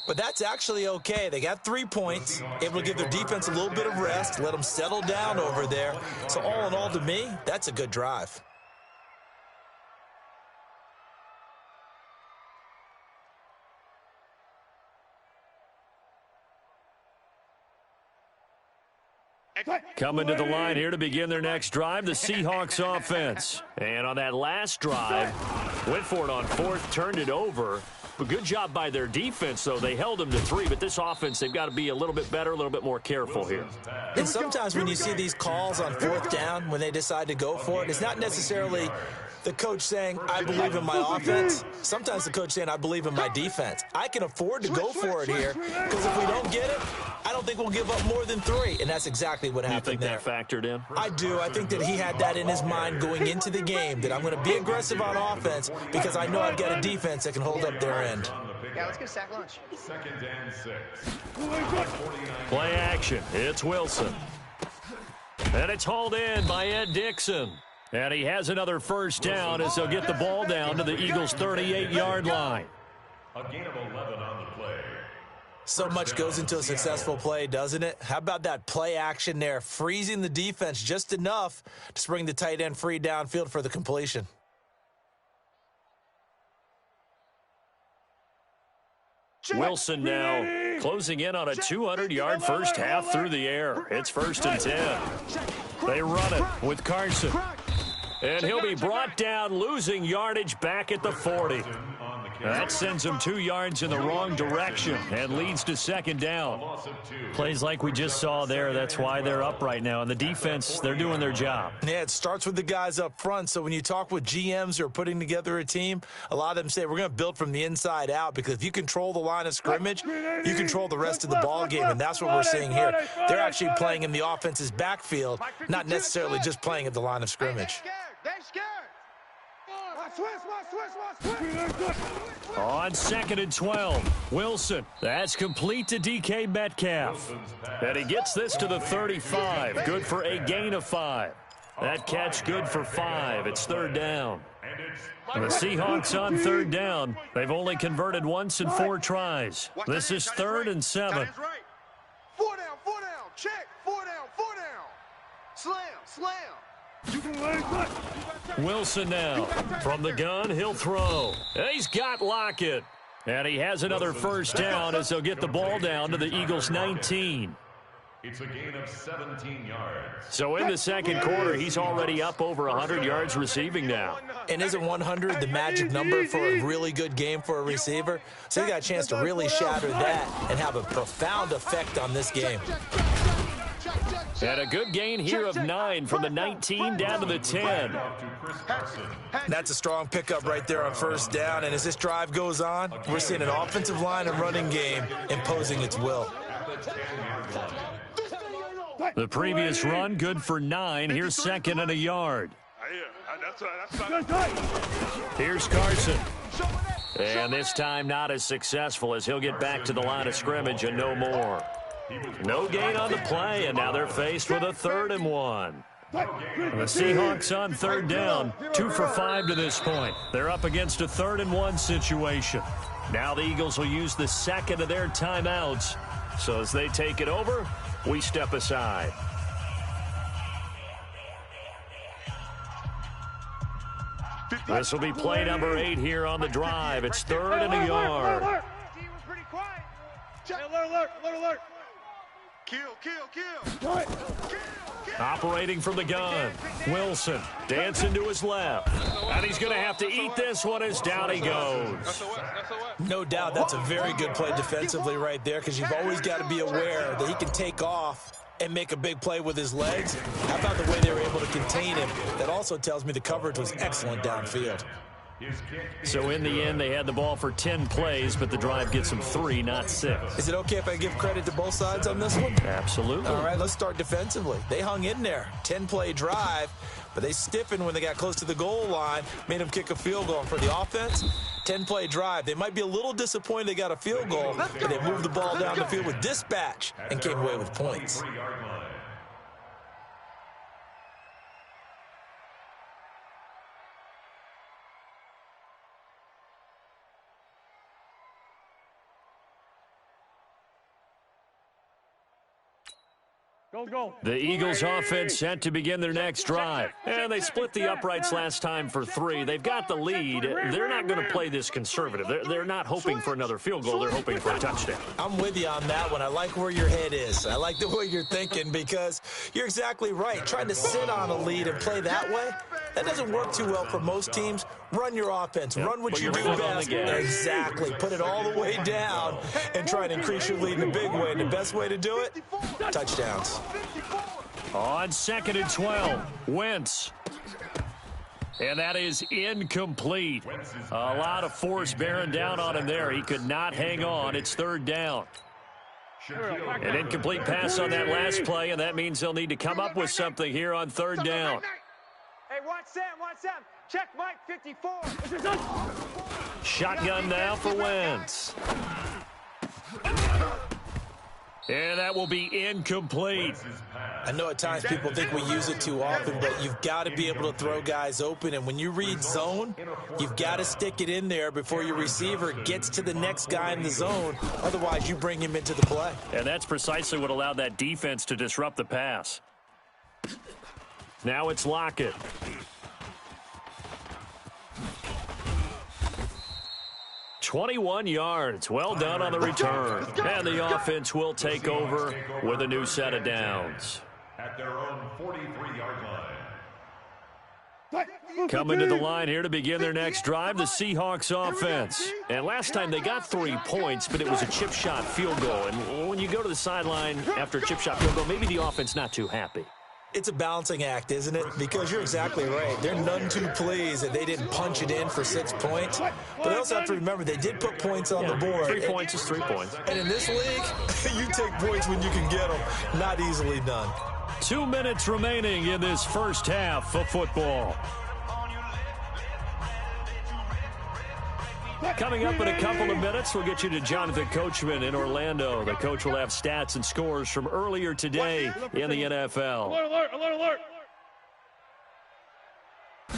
But that's actually okay. They got 3 points, able to give their defense a little bit of rest, let them settle down over there. So all in all, to me, that's a good drive. Coming to the line here to begin their next drive, the Seahawks offense. And on that last drive, went for it on 4th, turned it over. But good job by their defense, though. They held them to 3, but this offense, they've got to be a little bit better, a little bit more careful here. And sometimes when you see these calls on 4th down, when they decide to go for it, it's not necessarily the coach saying, I believe in my offense. Sometimes the coach saying, I believe in my defense. I can afford to go for it here because if we don't get it, I don't think we'll give up more than 3. And that's exactly what happened there. You think that factored in? I do. I think that he had that in his mind going into the game, that I'm going to be aggressive on offense because I know I've got a defense that can hold up their end. Yeah, let's get a sack lunch. 2nd and 6. Play action. It's Wilson. And it's hauled in by Ed Dixon. And he has another first down as they'll get the ball down to the Eagles' 38-yard line. A gain of 11 on the play. So much goes into a successful play, doesn't it? How about that play action there, freezing the defense just enough to spring the tight end free downfield for the completion. Wilson now closing in on a 200-yard first half through the air. It's 1st and 10. They run it with Carson. And he'll be brought down, losing yardage back at the 40. That sends them 2 yards in the wrong direction and leads to second down. Plays like we just saw there. That's why they're up right now. And the defense, they're doing their job. Yeah, it starts with the guys up front. So when you talk with GMs who are putting together a team, a lot of them say we're going to build from the inside out, because if you control the line of scrimmage, you control the rest of the ball game, and that's what we're seeing here. They're actually playing in the offense's backfield, not necessarily just playing at the line of scrimmage. On 2nd and 12, Wilson. That's complete to DK Metcalf. And he gets this to the 35. Good for a gain of 5. That catch good for 5. It's third down. The Seahawks on third down. They've only converted once in 4 tries. This is 3rd and 7. 4 down, check, 4 down. Slam. Wilson now. From the gun, he'll throw. He's got Lockett. And he has another first down as they'll get the ball down to the Eagles' 19. It's a gain of 17 yards. So in the second quarter, he's already up over 100 yards receiving now. And isn't 100 the magic number for a really good game for a receiver? So he got a chance to really shatter that and have a profound effect on this game. And a good gain here of 9 from the 19 down to the 10. That's a strong pickup right there on first down. And as this drive goes on, we're seeing an offensive line and running game imposing its will. The previous run, good for 9. Here's 2nd and a yard. Here's Carson. And this time not as successful, as he'll get back to the line of scrimmage and no more. No gain on the play, and now they're faced with a 3rd and 1. The Seahawks on third down, 2 for 5 to this point. They're up against a 3rd and 1 situation. Now the Eagles will use the second of their timeouts. So as they take it over, we step aside. This will be play number 8 here on the drive. It's 3rd and a yard. Alert. Kill. Operating from the gun. Wilson dancing to his left. And he's going to have to eat this one as down he goes. No doubt that's a very good play defensively right there, because you've always got to be aware that he can take off and make a big play with his legs. How about the way they were able to contain him? That also tells me the coverage was excellent downfield. So in the end, they had the ball for 10 plays, but the drive gets them 3, not 6. Is it okay if I give credit to both sides on this one? Absolutely. All right, let's start defensively. They hung in there. 10-play drive, but they stiffened when they got close to the goal line, made them kick a field goal. And for the offense, 10-play drive. They might be a little disappointed they got a field goal, but they moved the ball down the field with dispatch and came away with points. The Eagles offense set to begin their next drive. And they split the uprights last time for 3. They've got the lead. They're not going to play this conservative. They're not hoping for another field goal. They're hoping for a touchdown. I'm with you on that one. I like where your head is. I like the way you're thinking, because you're exactly right. Trying to sit on a lead and play that way, that doesn't work too well for most teams. Run your offense. Run what you do best. Exactly. Put it all the way down and try to increase your lead in a big way. And the best way to do it, touchdowns. On 2nd and 12, Wentz. And that is incomplete. A lot of force bearing down on him there. He could not hang on. It's 3rd down. An incomplete pass on that last play, and that means they'll need to come up with something here on 3rd down. Hey, watch Sam. Check Mike 54. Shotgun now for Wentz. And that will be incomplete. I know at times people think we use it too often, but you've got to be able to throw guys open. And when you read zone, you've got to stick it in there before your receiver gets to the next guy in the zone. Otherwise, you bring him into the play. And that's precisely what allowed that defense to disrupt the pass. Now it's Lockett. "21 yards. Well done on the return. And the offense will take over with a new set of downs. At their own 43-yard Coming to the line here to begin their next drive, the Seahawks offense. And last time they got 3 points, but it was a chip shot field goal. And when you go to the sideline after a chip shot field goal, maybe the offense not too happy. It's a balancing act, isn't it? Because you're exactly right. They're none too pleased that they didn't punch it in for 6 points. But they also have to remember they did put points on the board. 3 points is 3 points. And in this league, you take points when you can get them. Not easily done. 2 minutes remaining in this first half of football. Coming up in a couple of minutes, we'll get you to Jonathan Coachman in Orlando. The coach will have stats and scores from earlier today in the NFL. Alert, alert,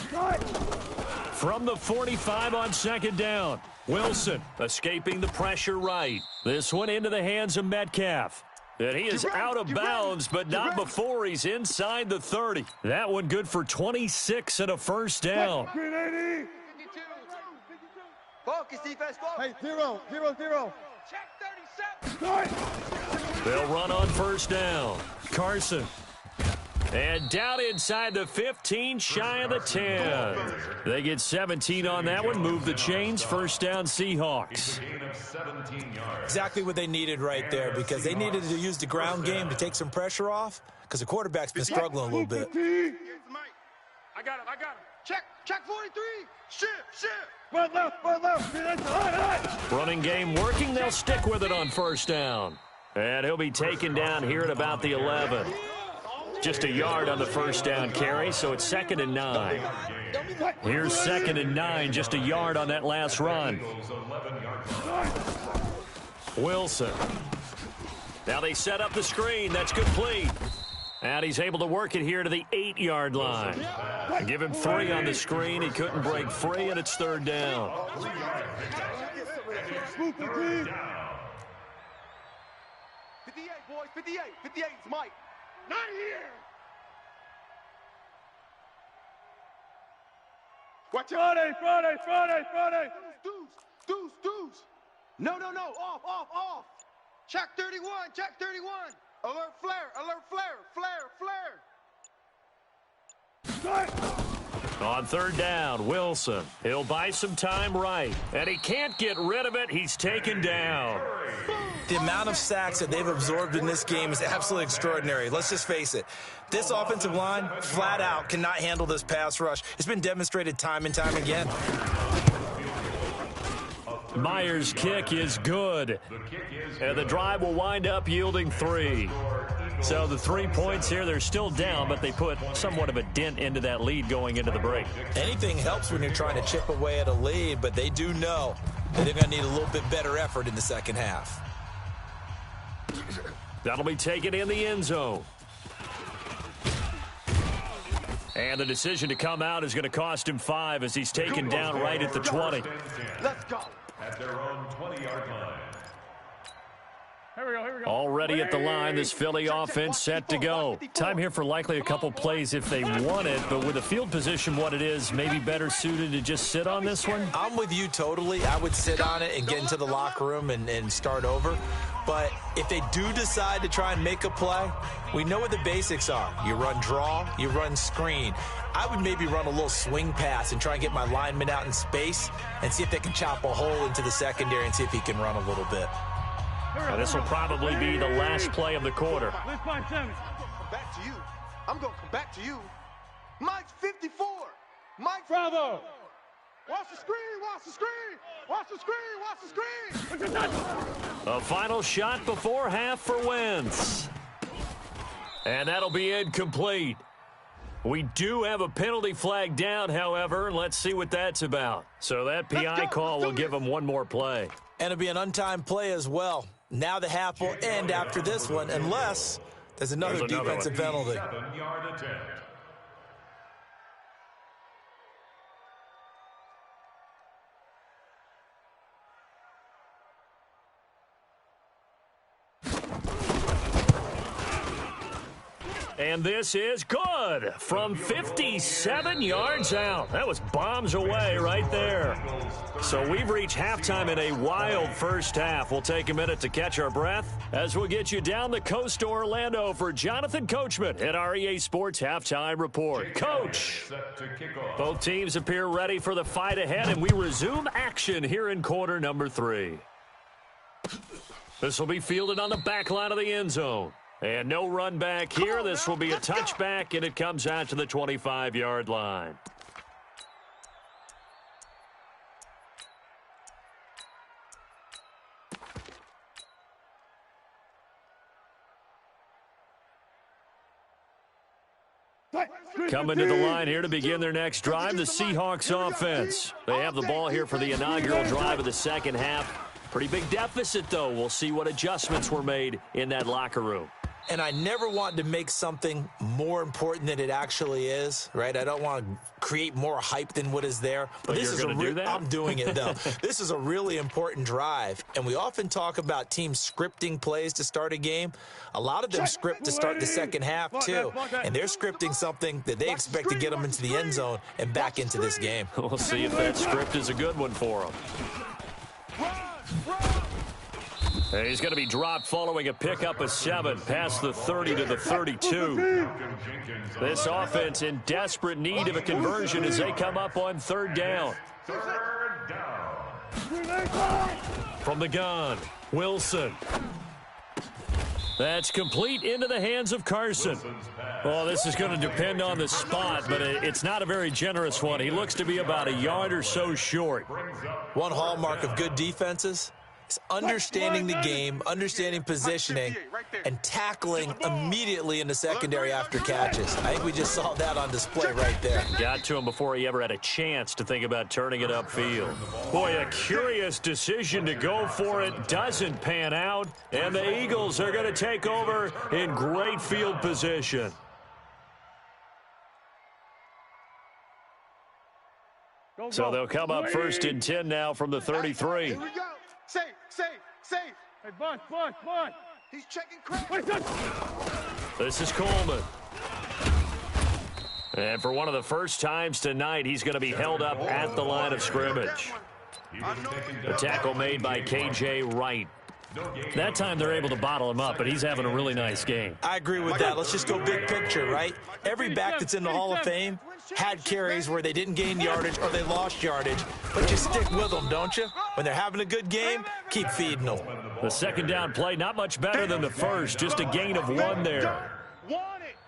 alert. From the 45 on second down, Wilson escaping the pressure right. This one into the hands of Metcalf. And he is out of bounds, but not before he's inside the 30. That one good for 26 and a first down. Focus, defense, focus. Hey, 0, 0, 0. Check 37. They'll run on first down. Carson. And down inside the 15, shy of the 10. They get 17 on that one. Move the chains. First down, Seahawks. Exactly what they needed right there, because they needed to use the ground game to take some pressure off, because the quarterback's been struggling a little bit. I got him. Check 43. Shift. Right left. Running game working. They'll stick with it on first down. And he'll be taken down here at about the 11. Just a yard on the first down carry, so it's 2nd and 9. Here's 2nd and 9, just a yard on that last run. Wilson. Now they set up the screen. That's complete. And he's able to work it here to the 8-yard line. Give him 3 on the screen. He couldn't break free, and it's 3rd down. 58, boys. 58. 58 is Mike. Not here. Watch out. Friday. Deuce. No. Off. Check 31. Alert flare. On 3rd down, Wilson. He'll buy some time right. And he can't get rid of it. He's taken down. The amount of sacks that they've absorbed in this game is absolutely extraordinary. Let's just face it. This offensive line, flat out, cannot handle this pass rush. It's been demonstrated time and time again. Myers' kick is good. And the drive will wind up yielding 3. So the 3 points here, they're still down, but they put somewhat of a dent into that lead going into the break. Anything helps when you're trying to chip away at a lead, but they do know that they're going to need a little bit better effort in the second half. That'll be taken in the end zone. And the decision to come out is going to cost him 5 as he's taken down right at the 20. Let's go. At their own 20-yard line. Here we go. Already at the line, this Philly offense set to go. Time here for likely a couple plays if they want it, but with the field position what it is, maybe better suited to just sit on this one? I'm with you totally. I would sit on it and get into the locker room and start over. But if they do decide to try and make a play, we know what the basics are. You run draw, you run screen. I would maybe run a little swing pass and try and get my lineman out in space and see if they can chop a hole into the secondary and see if he can run a little bit. Now, this will probably be the last play of the quarter. Let's find Sammy. I'm going to come back to you. Mike's 54. Mike. Bravo. Watch the screen. A final shot before half for Wentz. And that'll be incomplete. We do have a penalty flag down, however. Let's see what that's about. So that PI call will give them one more play. And it'll be an untimed play as well. Now the half will end after this one, unless there's another defensive penalty. 7-yard attempt. And this is good from 57 yards out. That was bombs away right there. So we've reached halftime in a wild first half. We'll take a minute to catch our breath as we'll get you down the coast to Orlando for Jonathan Coachman at our EA Sports Halftime Report. Coach, both teams appear ready for the fight ahead, and we resume action here in quarter number 3. This will be fielded on the back line of the end zone. And no run back here. This will be a touchback, and it comes out to the 25-yard line. Coming to the line here to begin their next drive, the Seahawks offense. They have the ball here for the inaugural drive of the second half. Pretty big deficit, though. We'll see what adjustments were made in that locker room. And I never want to make something more important than it actually is, right? I don't want to create more hype than what is there. But this is I'm doing it, though. This is a really important drive. And we often talk about teams scripting plays to start a game. A lot of them script to start the second half, too. And they're scripting something that they expect to get them into the end zone and back into this game. We'll see if that script is a good one for them. He's going to be dropped following a pickup of 7 past the 30 to the 32. This offense in desperate need of a conversion as they come up on third down. From the gun, Wilson. That's complete into the hands of Carson. Well, this is going to depend on the spot, but it's not a very generous one. He looks to be about a yard or so short. One hallmark of good defenses is understanding the game, understanding positioning, and tackling immediately in the secondary after catches. I think we just saw that on display right there. Got to him before he ever had a chance to think about turning it upfield. Boy, a curious decision to go for it doesn't pan out, and the Eagles are going to take over in great field position. So they'll come up first and 10 now from the 33. Here we go. Safe. Hey, Bud. He's checking credit. This is Coleman. And for one of the first times tonight, he's going to be held up at the line of scrimmage. A tackle made by K.J. Wright. That time they're able to bottle him up, but he's having a really nice game. I agree with that. Let's just go big picture, right? Every back that's in the Hall of Fame had carries where they didn't gain yardage or they lost yardage, but you stick with them, don't you? When they're having a good game, keep feeding them. The second down play, not much better than the first, just a gain of 1 there.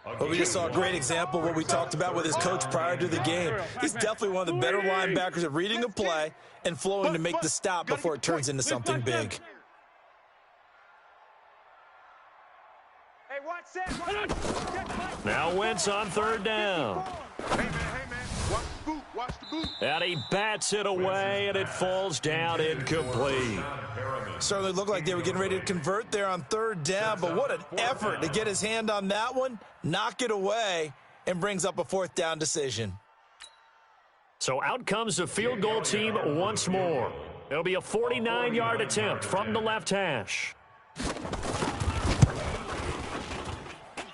But we just saw a great example of what we talked about with his coach prior to the game. He's definitely one of the better linebackers at reading a play and flowing to make the stop before it turns into something big. Now Wentz on third down. Hey, man. Watch the boot. And he bats it away, and it falls down incomplete. Certainly looked like they were getting ready to convert there on third down, but what an effort to get his hand on that one, knock it away, and brings up a fourth down decision. So out comes the field goal team once more. It'll be a 49-yard attempt from the left hash.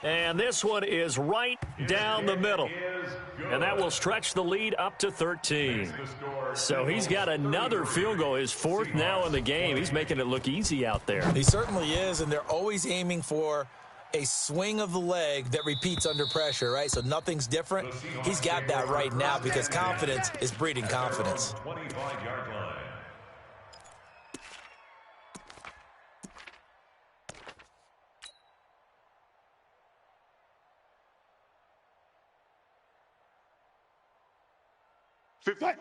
And this one is right down the middle. And that will stretch the lead up to 13. So he's got another field goal, his fourth now in the game. He's making it look easy out there. He certainly is, and they're always aiming for a swing of the leg that repeats under pressure, right? So nothing's different. He's got that right now because confidence is breeding confidence. 25-yard line.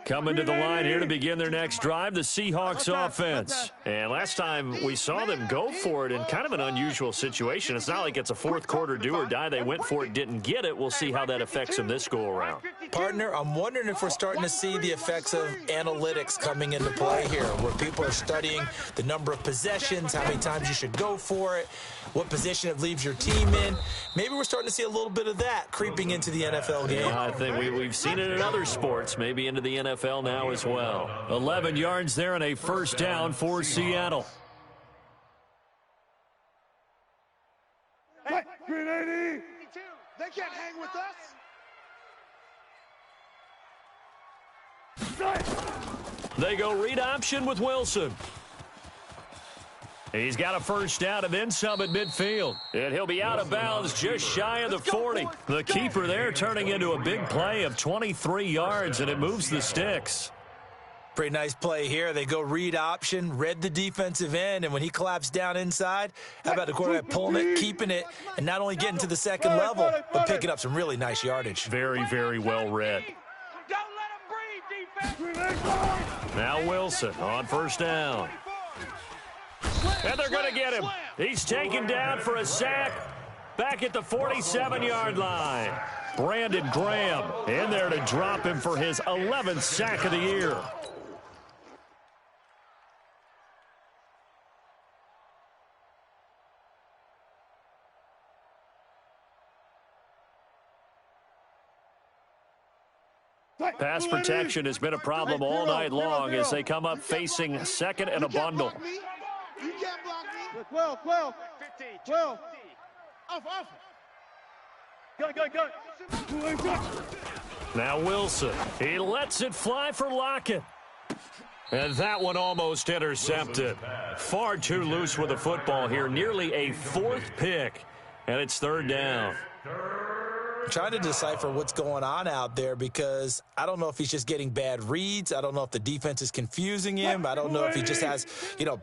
Coming to the line here to begin their next drive, the Seahawks offense. And last time we saw them go for it in kind of an unusual situation. It's not like it's a fourth quarter do or die. They went for it, didn't get it. We'll see how that affects them this go around. Partner, I'm wondering if we're starting to see the effects of analytics coming into play here, where people are studying the number of possessions, how many times you should go for it, what position it leaves your team in. Maybe we're starting to see a little bit of that creeping into the NFL game. I think we've seen it in other sports, maybe into the NFL now as well. 11 yards there and a first down for Seattle. They can't hang with us. They go read option with Wilson. He's got a first down and then some at midfield. And he'll be out of bounds just shy of the 40. The keeper there turning into a big play of 23 yards, and it moves the sticks. Pretty nice play here. They go read option, read the defensive end, and when he collapsed down inside, how about the quarterback pulling it, keeping it, and not only getting to the second level, but picking up some really nice yardage. Very, very well read. Don't let them breathe, defense. Now Wilson on first down. And they're going to get him. He's taken down for a sack back at the 47-yard line. Brandon Graham in there to drop him for his 11th sack of the year. Pass protection has been a problem all night long as they come up facing second and a bundle. You can't block me. 12. 12. Off. Go. Now Wilson. He lets it fly for Lockett. And that one almost intercepted. Far too loose with the football here. Nearly a fourth pick. And it's third down. Trying to decipher what's going on out there because I don't know if he's just getting bad reads. I don't know if the defense is confusing him. I don't know if he just has,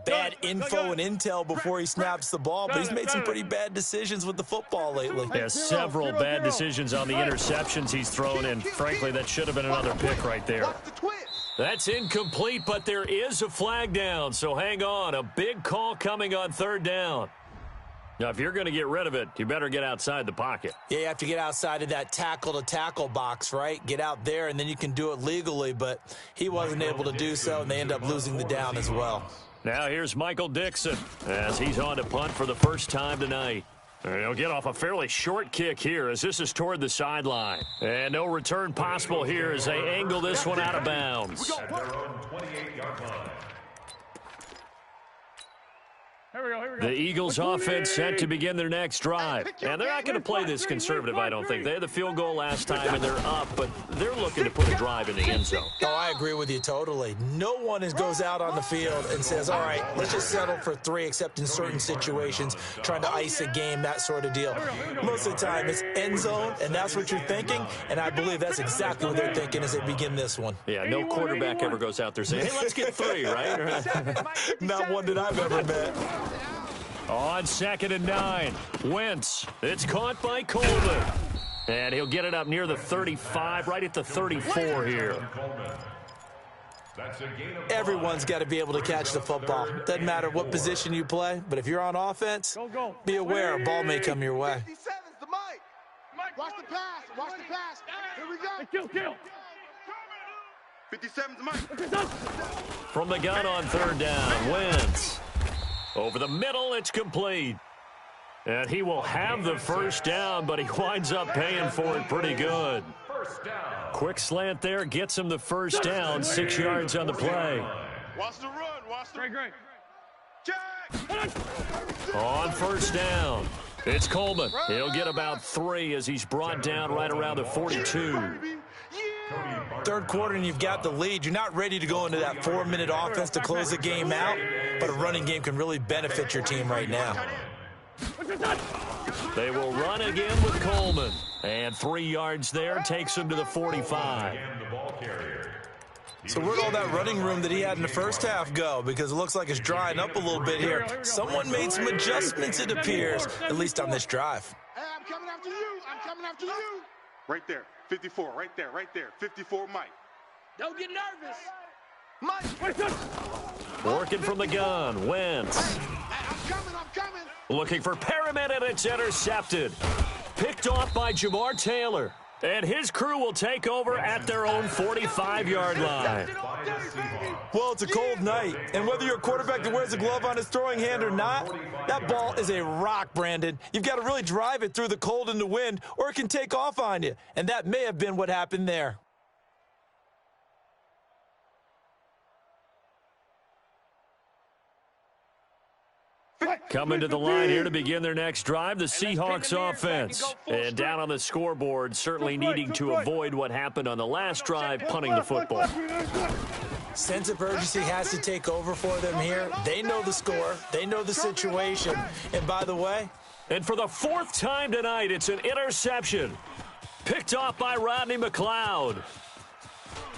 bad info and intel before he snaps the ball. But he's made some pretty bad decisions with the football lately. Yeah, several bad decisions on the interceptions he's thrown in. Frankly, that should have been another pick right there. That's incomplete, but there is a flag down. So hang on. A big call coming on third down. Now, if you're going to get rid of it, you better get outside the pocket. Yeah, you have to get outside of that tackle-to-tackle box, right? Get out there, and then you can do it legally, but he wasn't able to do so, and they end up losing the down as well. Now here's Michael Dixon as he's on to punt for the first time tonight. He'll get off a fairly short kick here as this is toward the sideline. And no return possible here as they angle this one out of bounds. At their own 28-yard line. Here we go. The Eagles offense set to begin their next drive. And they're not going to play this conservative, I don't think. They had the field goal last time, and they're up, but they're looking to put a drive in the end zone. Oh, I agree with you totally. No one goes out on the field and says, all right, let's just settle for 3, except in certain situations, trying to ice a game, that sort of deal. Most of the time, it's end zone, and that's what you're thinking, and I believe that's exactly what they're thinking as they begin this one. Yeah, no quarterback ever goes out there saying, hey, let's get 3, right? Not one that I've ever met. On 2nd and 9, Wentz. It's caught by Coleman. And he'll get it up near the 35, right at the 34 here. Everyone's got to be able to catch the football. Doesn't matter what position you play, but if you're on offense, be aware a ball may come your way. 57's the Mike. Watch the pass. Here we go. Kill. 57's the Mike. From the gun on third down, Wentz. Over the middle, it's complete. And he will have the first down, but he winds up paying for it pretty good. Quick slant there, gets him the first down, 6 yards on the play. Watch the run. Great. Check. On first down, it's Coleman. He'll get about 3 as he's brought down right around the 42. Third quarter and you've got the lead. You're not ready to go into that 4-minute offense to close the game out, but a running game can really benefit your team right now. They will run again with Coleman. And 3 yards there takes him to the 45. So where'd all that running room that he had in the first half go? Because it looks like it's drying up a little bit here. Someone made some adjustments, it appears, at least on this drive. Hey, I'm coming after you. Right there. 54, right there. 54, Mike. Don't get nervous. Mike. Working from the gun, Wentz. I'm coming. Looking for Perriman, and it's intercepted. Picked off by Jamar Taylor. And his crew will take over at their own 45-yard line. Well, it's a cold night, and whether you're a quarterback that wears a glove on his throwing hand or not, that ball is a rock, Brandon. You've got to really drive it through the cold and the wind, or it can take off on you. And that may have been what happened there. Coming to the line here to begin their next drive, the Seahawks offense. And down on the scoreboard, certainly needing to avoid what happened on the last drive, punting the football. Sense of urgency has to take over for them here. They know the score. They know the situation. And by the way, and for the fourth time tonight, it's an interception. Picked off by Rodney McLeod.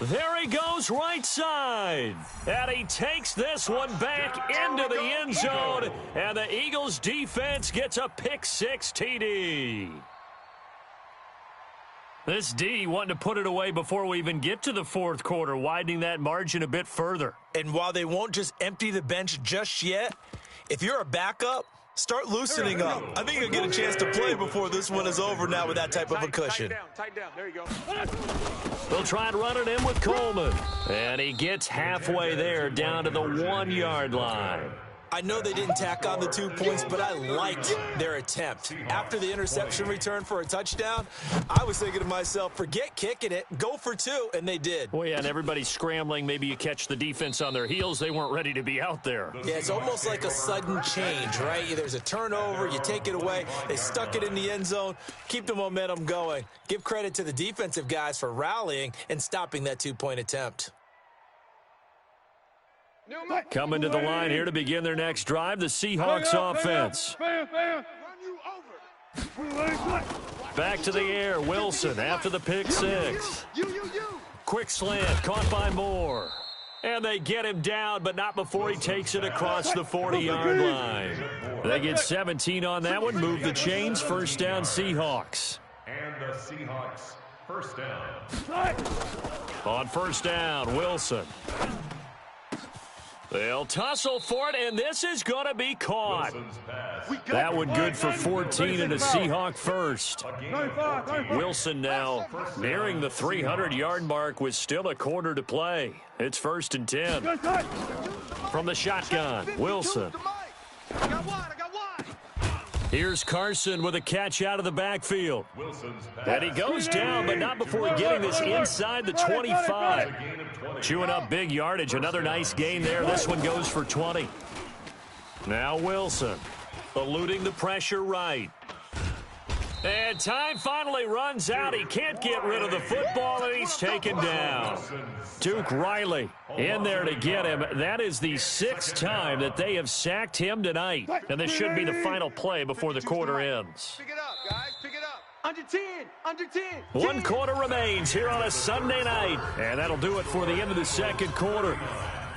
There he goes right side. And he takes this one back into the end zone. And the Eagles defense gets a pick six TD. This D wanting to put it away before we even get to the fourth quarter, widening that margin a bit further. And while they won't just empty the bench just yet, if you're a backup, start loosening up. I think you'll get a chance to play before this one is over now with that type of a cushion. Tight down. There you go. They'll try and run it in with Coleman. And he gets halfway there down to the 1 yard line. I know they didn't tack on the 2 points, but I liked their attempt. After the interception return for a touchdown, I was thinking to myself, forget kicking it, go for 2, and they did. Well, yeah, and everybody's scrambling. Maybe you catch the defense on their heels. They weren't ready to be out there. Yeah, it's almost like a sudden change, right? There's a turnover, you take it away, they stuck it in the end zone, keep the momentum going. Give credit to the defensive guys for rallying and stopping that 2-point attempt. Coming to the line here to begin their next drive, the Seahawks offense. Back to the air, Wilson after the pick six. Quick slant, caught by Moore. And they get him down, but not before he takes it across the 40-yard line. They get 17 on that one, move the chains, first down Seahawks. And the Seahawks first down. On first down, Wilson. They'll tussle for it, and this is going to be caught. That one good for 14 and a Seahawk first. Wilson now nearing the 300-yard mark with still a quarter to play. It's first and 10. From the shotgun, Wilson. Here's Carson with a catch out of the backfield. And he goes down, but not before getting this inside the 25. Chewing up big yardage. Another nice gain there. This one goes for 20. Now Wilson eluding the pressure right. And time finally runs out. He can't get rid of the football, and he's taken down. Duke Riley in there to get him. That is the 6th time that they have sacked him tonight. And this should be the final play before the quarter ends. Pick it up, guys. Pick it up. Under 10. Under 10. 1 quarter remains here on a Sunday night. And that'll do it for the end of the second quarter.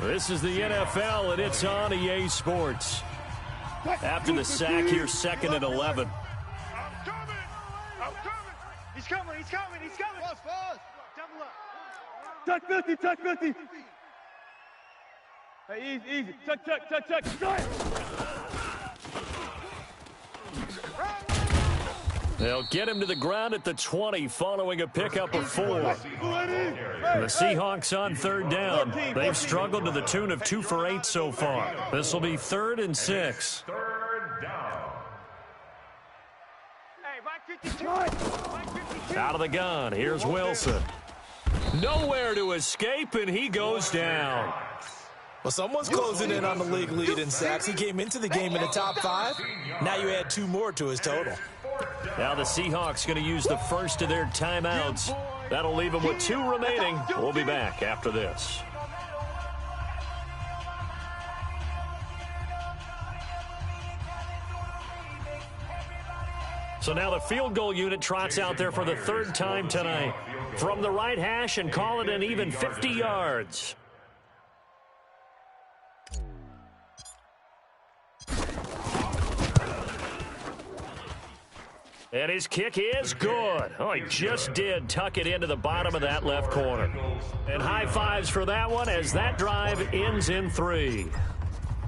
This is the NFL, and it's on EA Sports. After the sack here, 2nd and 11. He's coming. He's coming. He's coming. Fast. Double up. Touch 50. Touch 50. Hey, easy. Touch. They'll get him to the ground at the 20 following a pickup of 4. The Seahawks on 3rd down. They've struggled to the tune of 2 for 8 so far. This will be 3rd and 6. Third down. Out of the gun, here's Wilson. Nowhere to escape, and he goes down. Well, someone's closing in on the league lead in sacks. He came into the game in the top 5. Now you add 2 more to his total. Now the Seahawks going to use the first of their timeouts. That'll leave them with 2 remaining. We'll be back after this. So now the field goal unit trots out there for the 3rd time tonight. From the right hash and call it an even 50 yards. And his kick is good. Oh, he just did tuck it into the bottom of that left corner. And high fives for that one as that drive ends in 3.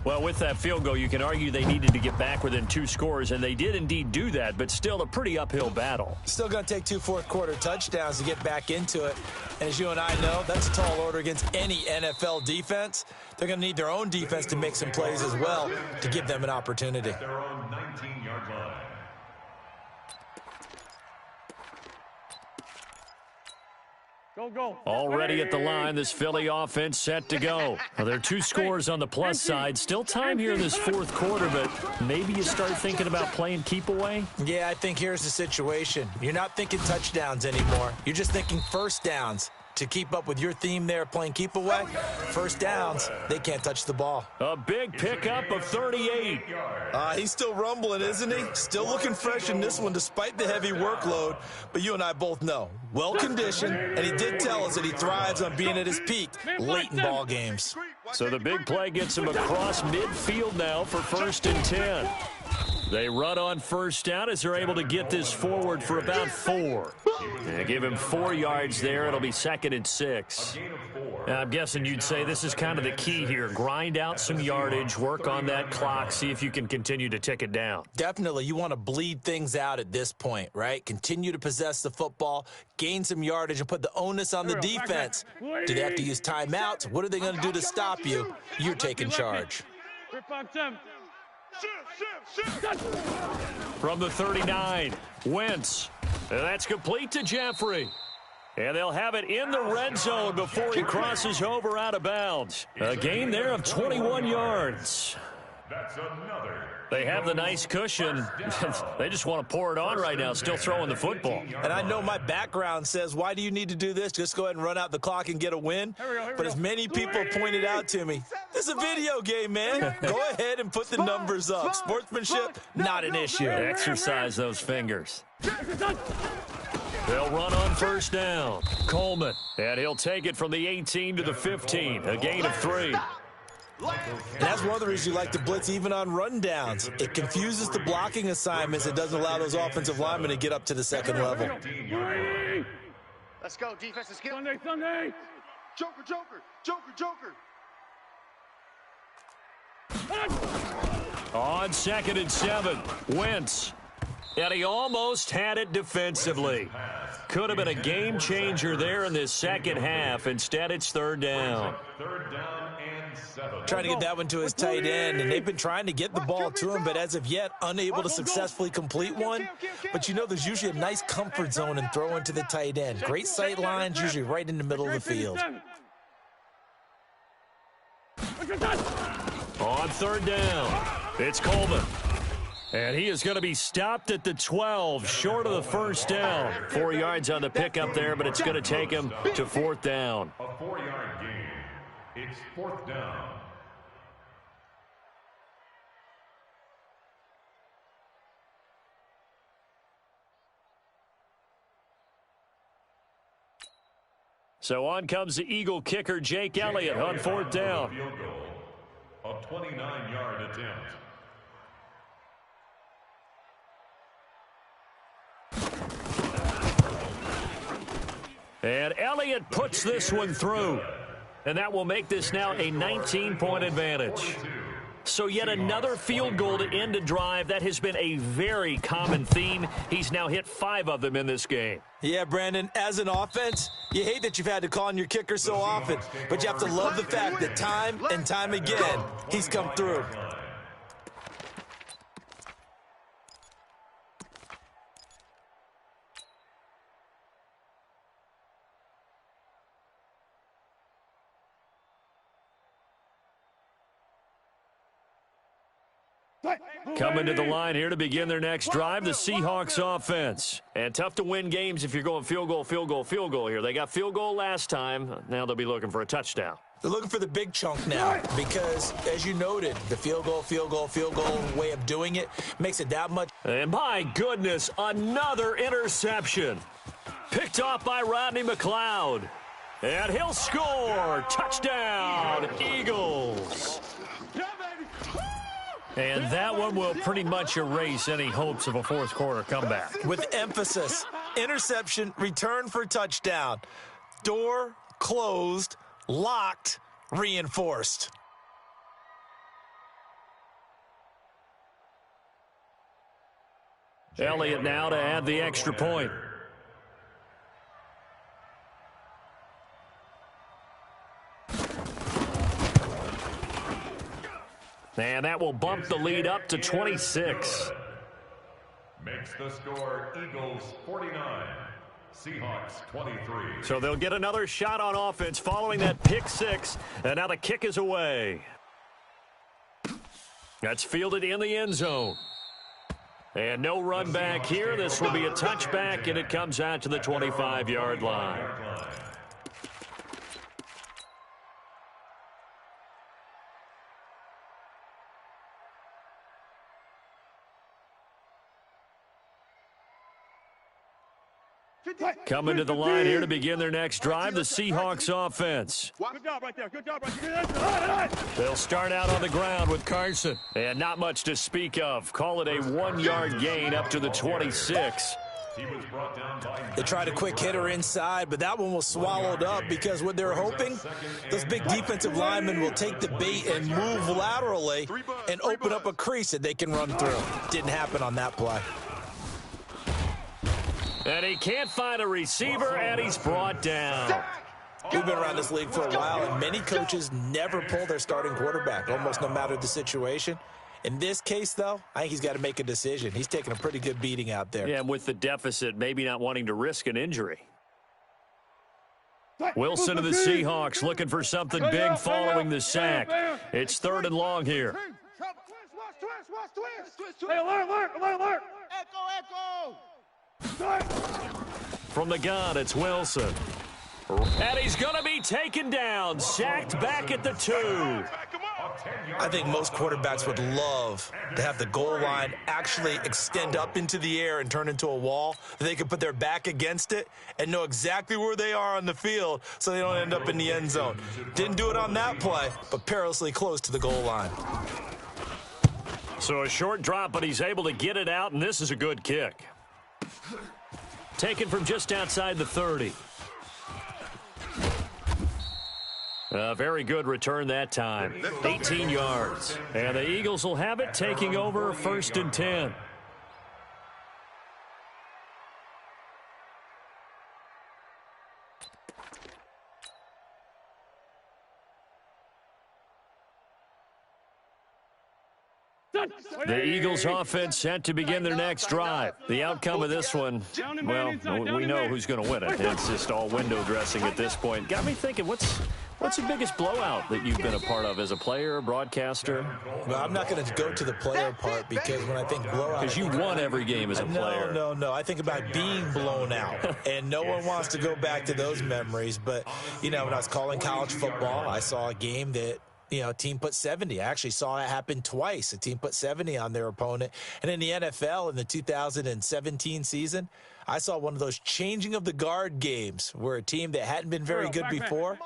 Well, with that field goal, you can argue they needed to get back within 2 scores, and they did indeed do that, but still a pretty uphill battle. Still going to take 2 fourth-quarter touchdowns to get back into it. And as you and I know, that's a tall order against any NFL defense. They're going to need their own defense to make some plays as well to give them an opportunity. Their own 19-yard line. Already at the line, this Philly offense set to go. Well, there are 2 scores on the plus side. Still time here in this fourth quarter, but maybe you start thinking about playing keep away? Yeah, I think here's the situation. You're not thinking touchdowns anymore. You're just thinking first downs. To keep up with your theme there, playing keep away, first downs, they can't touch the ball. A big pickup of 38. He's still rumbling, isn't he? Still looking fresh in this one despite the heavy workload. But you and I both know, well-conditioned, and he did tell us that he thrives on being at his peak late in ball games. So the big play gets him across midfield now for 1st and 10. They run on first down as they're able to get this forward for about 4. They give him 4 yards there. It'll be 2nd and 6. Now, I'm guessing you'd say this is kind of the key here. Grind out some yardage, work on that clock, see if you can continue to tick it down. Definitely. You want to bleed things out at this point, right? Continue to possess the football, gain some yardage, and put the onus on the defense. Do they have to use timeouts? What are they going to do to stop you? You're taking charge. From the 39, Wentz. And that's complete to Jeffrey. And they'll have it in the red zone before he crosses over out of bounds. A gain there of 21 yards. That's another. They have the nice cushion. They just want to pour it on right now, still throwing the football. And I know my background says, why do you need to do this? Just go ahead and run out the clock and get a win. But as many people pointed out to me, this is a video game, man. Go ahead and put the numbers up. Sportsmanship, not an issue. Exercise those fingers. They'll run on first down. Coleman. And he'll take it from the 18 to the 15. A gain of 3. And that's one of the reasons you like to blitz even on rundowns. It confuses the blocking assignments. It doesn't allow those offensive linemen to get up to the second level. Let's go, defense. Let's get up. Sunday. Joker, Joker, Joker, Joker. On 2nd and 7, Wentz. And he almost had it defensively. Could have been a game changer there in this second half. Instead, it's 3rd down. 3rd down and 7. Trying to get that one to his tight end, and they've been trying to get the ball to him, but as of yet, unable to successfully complete one. But you know, there's usually a nice comfort zone in throwing to the tight end. Great sight lines, usually right in the middle of the field. On 3rd down, it's Coleman. And he is going to be stopped at the 12, short of the first down. 4 yards on the pickup there, but it's going to take him to 4th down. A 4-yard gain. It's 4th down. So on comes the Eagle kicker, Jake Elliott, on 4th down. Field goal. A 29-yard attempt. And Elliott puts this one through. And that will make this now a 19-point advantage. So yet another field goal to end a drive. That has been a very common theme. He's now hit 5 of them in this game. Yeah, Brandon, as an offense, you hate that you've had to call on your kicker so often, but you have to love the fact that time and time again, he's come through. Coming to the line here to begin their next drive, the Seahawks offense. And tough to win games if you're going field goal, field goal, field goal here. They got field goal last time. Now they'll be looking for a touchdown. They're looking for the big chunk now because, as you noted, the field goal way of doing it makes it that much. And my goodness, another interception. Picked off by Rodney McLeod. And he'll score. Touchdown, Eagles. And that one will pretty much erase any hopes of a fourth quarter comeback. With emphasis, interception, return for touchdown. Door closed, locked, reinforced. Elliott now to add the extra point. And that will bump the lead up to 26. Makes the score Eagles 49, Seahawks 23. So they'll get another shot on offense following that pick six. And now the kick is away. That's fielded in the end zone. And no run back here. This will be a touchback, and it comes out to the 25-yard line. Coming to the line here to begin their next drive, the Seahawks offense. Good job right there. Good job right there. They'll start out on the ground with Carson. And not much to speak of. Call it a 1-yard gain up to the 26. They tried a quick hitter inside, but that one was swallowed up because what they're hoping, those big defensive linemen will take the bait and move laterally and open up a crease that they can run through. Didn't happen on that play. And he can't find a receiver, and he's brought down. We've been around this league for a while, and many coaches never pull their starting quarterback, almost no matter the situation. In this case, though, I think he's got to make a decision. He's taking a pretty good beating out there. Yeah, and with the deficit, maybe not wanting to risk an injury. Wilson of the Seahawks looking for something big following the sack. It's 3rd and long here. Hey, alert. Echo. From the gun, it's Wilson. And he's going to be taken down, sacked back at the 2. I think most quarterbacks would love to have the goal line actually extend up into the air and turn into a wall. They could put their back against it and know exactly where they are on the field so they don't end up in the end zone. Didn't do it on that play, but perilously close to the goal line. So a short drop, but he's able to get it out, and this is a good kick. Taken from just outside the 30. A very good return that time. 18 yards. And the Eagles will have it, taking over 1st and 10. The Eagles offense set to begin their next drive. The outcome of this one, well, we know who's going to win it. It's just all window dressing at this point. Got me thinking, what's the biggest blowout that you've been a part of as a player, broadcaster? Well, I'm not going to go to the player part because when I think blowout... Because you won every game as a player. No. I think about being blown out, and no one wants to go back to those memories. But, when I was calling college football, I saw a game that, a team put 70. I actually saw it happen twice. A team put 70 on their opponent. And in the NFL, in the 2017 season, I saw one of those changing of the guard games where a team that hadn't been very good before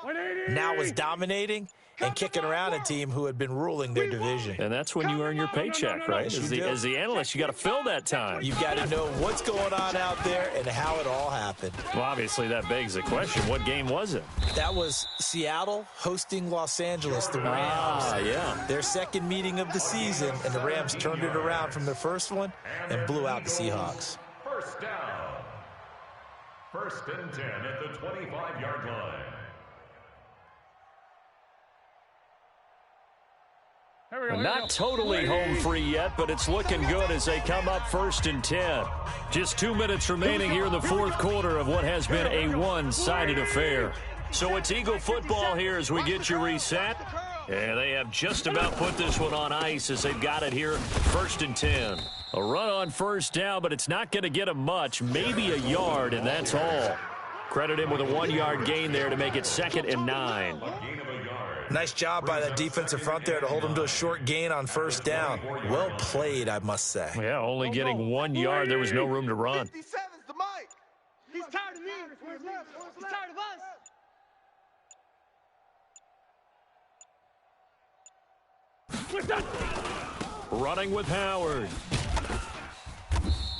now was dominating and kicking around a team who had been ruling their division. And that's when you earn your paycheck, right? As the analyst, you got to fill that time. You've got to know what's going on out there and how it all happened. Well, obviously, that begs the question, what game was it? That was Seattle hosting Los Angeles, the Rams. Yeah. Their second meeting of the season, and the Rams turned it around from their first one and blew out the Seahawks. First down. 1st and 10 at the 25-yard line. Not totally home free yet, but it's looking good as they come up 1st and 10. Just 2 minutes remaining here in the 4th quarter of what has been a one-sided affair. So it's Eagle football here as we get you reset. And they have just about put this one on ice as they've got it here 1st and 10. A run on 1st down, but it's not going to get them much, maybe a yard, and that's all. Credit him with a 1-yard gain there to make it 2nd and 9. Nice job by that defensive front there to hold him to a short gain on 1st down. Well played, I must say. Yeah, only getting 1 yard. There was no room to run. 57's the mic. He's tired of me. He's tired of us. Running with Howard.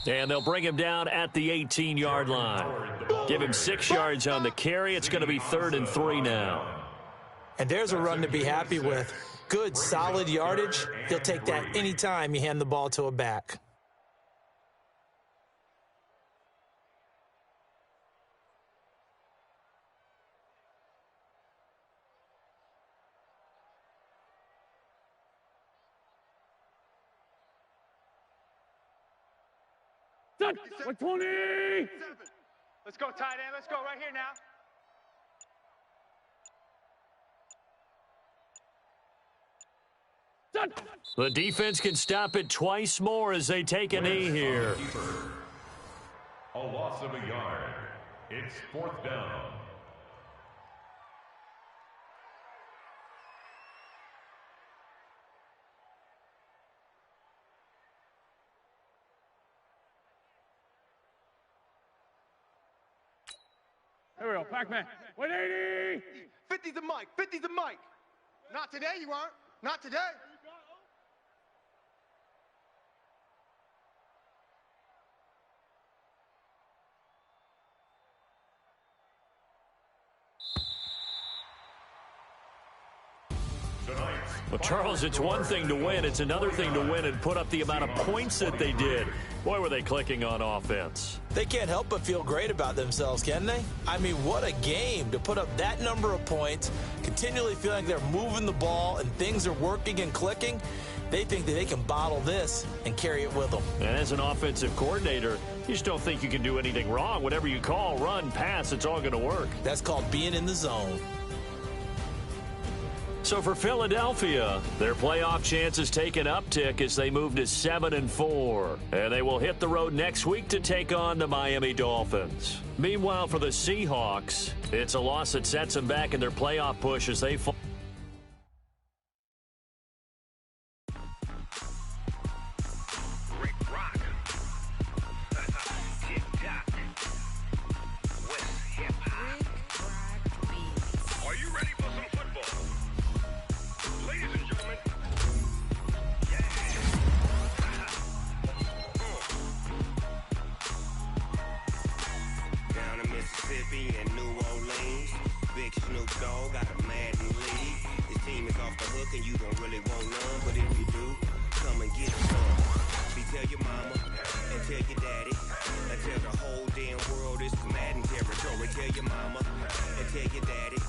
And they'll bring him down at the 18-yard line. Give him 6 yards on the carry. It's going to be 3rd and 3 now. And there's a run to be happy with. Good, solid yardage. He'll take that anytime you hand the ball to a back. Set. 120. Let's go, tight end. Let's go right here now. The defense can stop it twice more as they take a knee here. A loss of a yard. It's 4th down. Here we go, Pac-Man. 180! 50's the mic. 50's the mic. Not today, you aren't. Not today. Well, Charles, it's one thing to win. It's another thing to win and put up the amount of points that they did. Boy, were they clicking on offense. They can't help but feel great about themselves, can they? I mean, what a game to put up that number of points, continually feeling they're moving the ball and things are working and clicking. They think that they can bottle this and carry it with them. And as an offensive coordinator, you just don't think you can do anything wrong. Whatever you call, run, pass, it's all going to work. That's called being in the zone. So for Philadelphia, their playoff chances take an uptick as they move to 7-4. And they will hit the road next week to take on the Miami Dolphins. Meanwhile, for the Seahawks, it's a loss that sets them back in their playoff push as they fall. And New Orleans, big Snoop Dogg got a Madden lead. His team is off the hook and you don't really want none, but if you do, come and get some. See, tell your mama and tell your daddy and tell the whole damn world this is Madden territory. Tell your mama and tell your daddy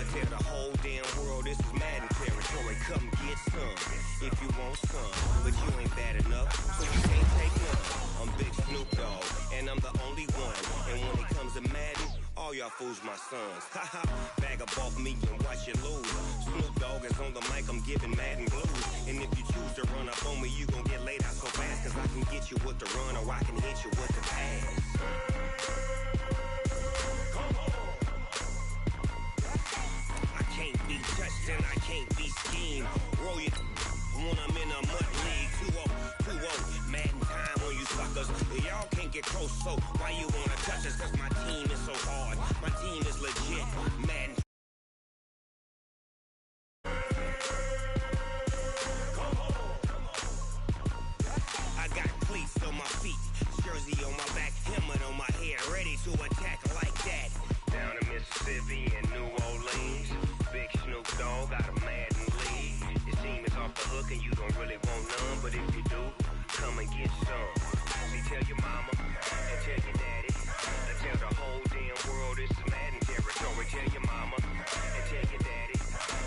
and tell the whole damn world this is Madden territory. Come get some if you want some, but you ain't bad enough, so you can't take none. I'm big Snoop Dogg and I'm the only one, and when it comes to Madden, all y'all fools my sons. Haha, bag up off me and watch you lose. Snoop Dogg is on the mic, I'm giving Madden blues. And if you choose to run up on me, you gon' get laid out so fast, cause I can get you with the run or I can hit you with the pass. Come on. I can't be touched and I can't be schemed. Roll you when I'm in a mud league. 2-0, Madden time on you suckers. Y'all can't get close, so why you wanna touch us? Cause my team is so hard. My team is legit. Madden. I got cleats on my feet, jersey on my back, helmet on my head, ready to attack like that. Down in Mississippi and New Orleans, big Snoop Dogg got a Madden lead. His team is off the hook and you don't really want none, but if you do, come and get some. See, tell your mama and tell your daddy and tell the whole damn world this is Madden territory. Tell your mama and tell your daddy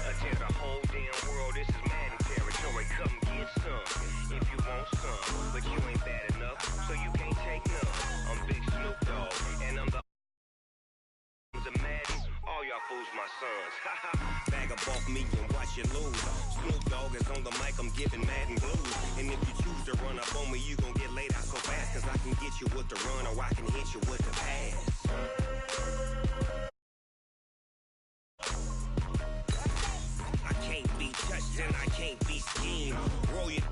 and tell the whole damn world this is Madden territory. Come get some if you want some, but you ain't bad enough, so you can't take none. I'm big Snoop Dogg and I'm the Madden. All y'all fools my sons. Bag up off me and watch you lose. Snoop Dogg is on the mic, I'm giving Madden blues. And if you choose to run up on me, you gon' get laid out so fast, cause I can get you with the run or I can hit you with the pass. I can't be touched and I can't be schemed. Roll you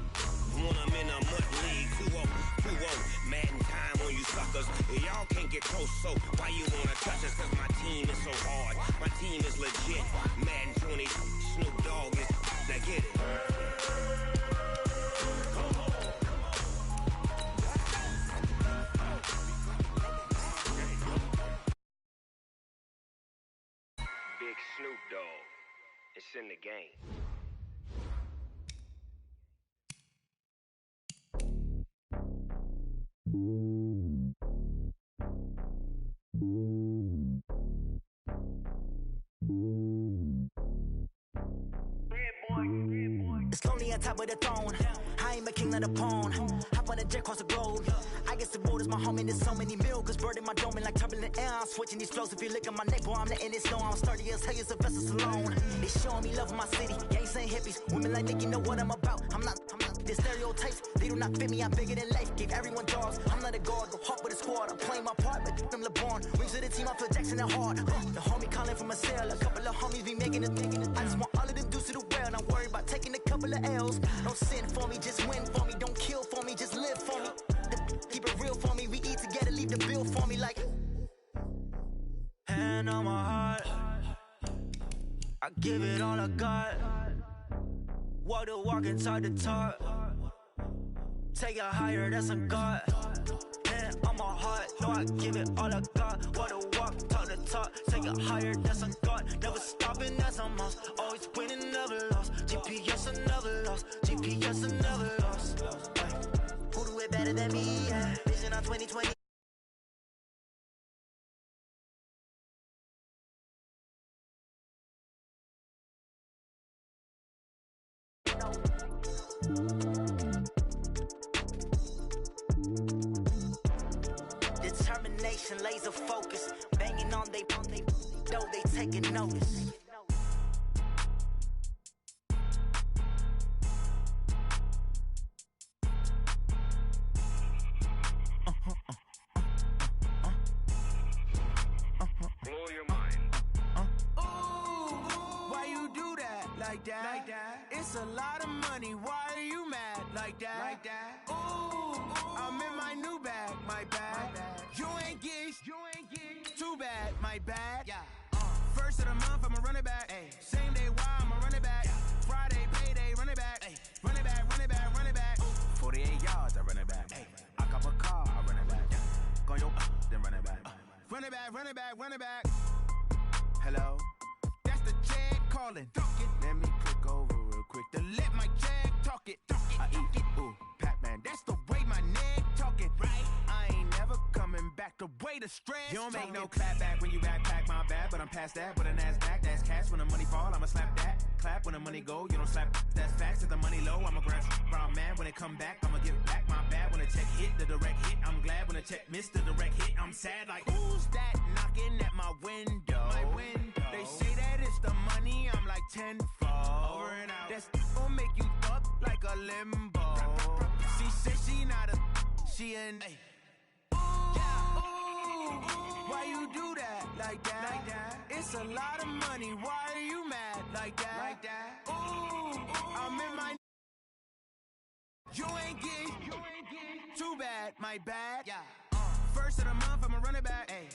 when I'm in a mud league. 2-0, Madden time on you suckers. Y'all can't get close, so why you wanna touch us? Cause my team is so hard. My team is legit. Madden 20, Snoop Dogg is, now get it. Big Snoop Dogg, it's in the game. It's lonely on top of the throne. I ain't a king of the pawn. Hop on a jet across the globe. I guess the world is my home and there's so many milk. Bird in my dome and like turbulent air. I'm switching these flows. If you look at my neck, boy, I'm letting it snow. I'm sturdy as hell as a vessel alone. They showing me love in my city. Gangsta and hippies. Women like Nicky know what I'm about. I'm not the stereotypes. They do not fit me. I'm bigger than life. Give everyone jobs. I'm not a guard. Go hard with a squad. I'm playing my part, but them LeBron. Rings to the team. I feel Jackson and hard. The homie calling from a cell. A couple of homies be making it. I just want all of them dudes to do well. Not worried about taking a couple of L's. Don't sin for me, just win for me. Don't kill for me, just live for me. Keep it real for me. We eat together, leave the bill for me like. Hand on my heart, I give it all I got. Walk the walk and talk the talk. Take it higher, that's a God. Hand on my heart, no, I give it all I got. Walk the walk, talk the talk. Take it higher, that's a God. Never stopping, that's a must. Always winning, never lost. GPS, I never lost. GPS, I never lost. Who do it better than me? Yeah. Vision on 2020. Determination, laser focus, banging on they though they taking notice. Blow your mind. Why you do that like that? Like that? It's a lot of money. Why are you mad like that? Like that? Ooh, I'm in my new bag, my bad. You ain't geeks, too bad, my bad. Yeah. First of the month, I'ma run it back. Ay. Same day, why I'ma run it back. Yeah. Friday, payday, run it back. Ay. Run it back, run it back, run it back. 48 yards, I run it back. Ay. I cop a car, I run it back. Yeah. Go yo, then run it back. Run it back, run it back, run it back. Hello? That's the jag calling. Let me click over real quick to let my jag talk it. I eat it, ooh, Pac-Man. That's the way my neck talking. Right? I ain't never coming back the way the stress. You don't make no clap back when you backpack, my bad, but I'm past that. With a NASDAQ, that's cash. When the money fall, I'ma slap that. Clap when the money go, you don't slap. That's facts. If the money low, I'ma grab brown man. When it come back, I'ma give it back. My bad when the check hit, the direct hit. I'm glad when the check missed the direct hit. I'm sad like, who's that knocking at my window? My window. They say that it's the money, I'm like tenfold. Over and out. That's gon' make you up like a limbo. She said she not a, she an. Why you do that like that? Like that? It's a lot of money. Why are you mad like that? Like that? Ooh, I'm in my. You ain't get too bad, my bad. Yeah. First of the month, I'ma run it back. Ay.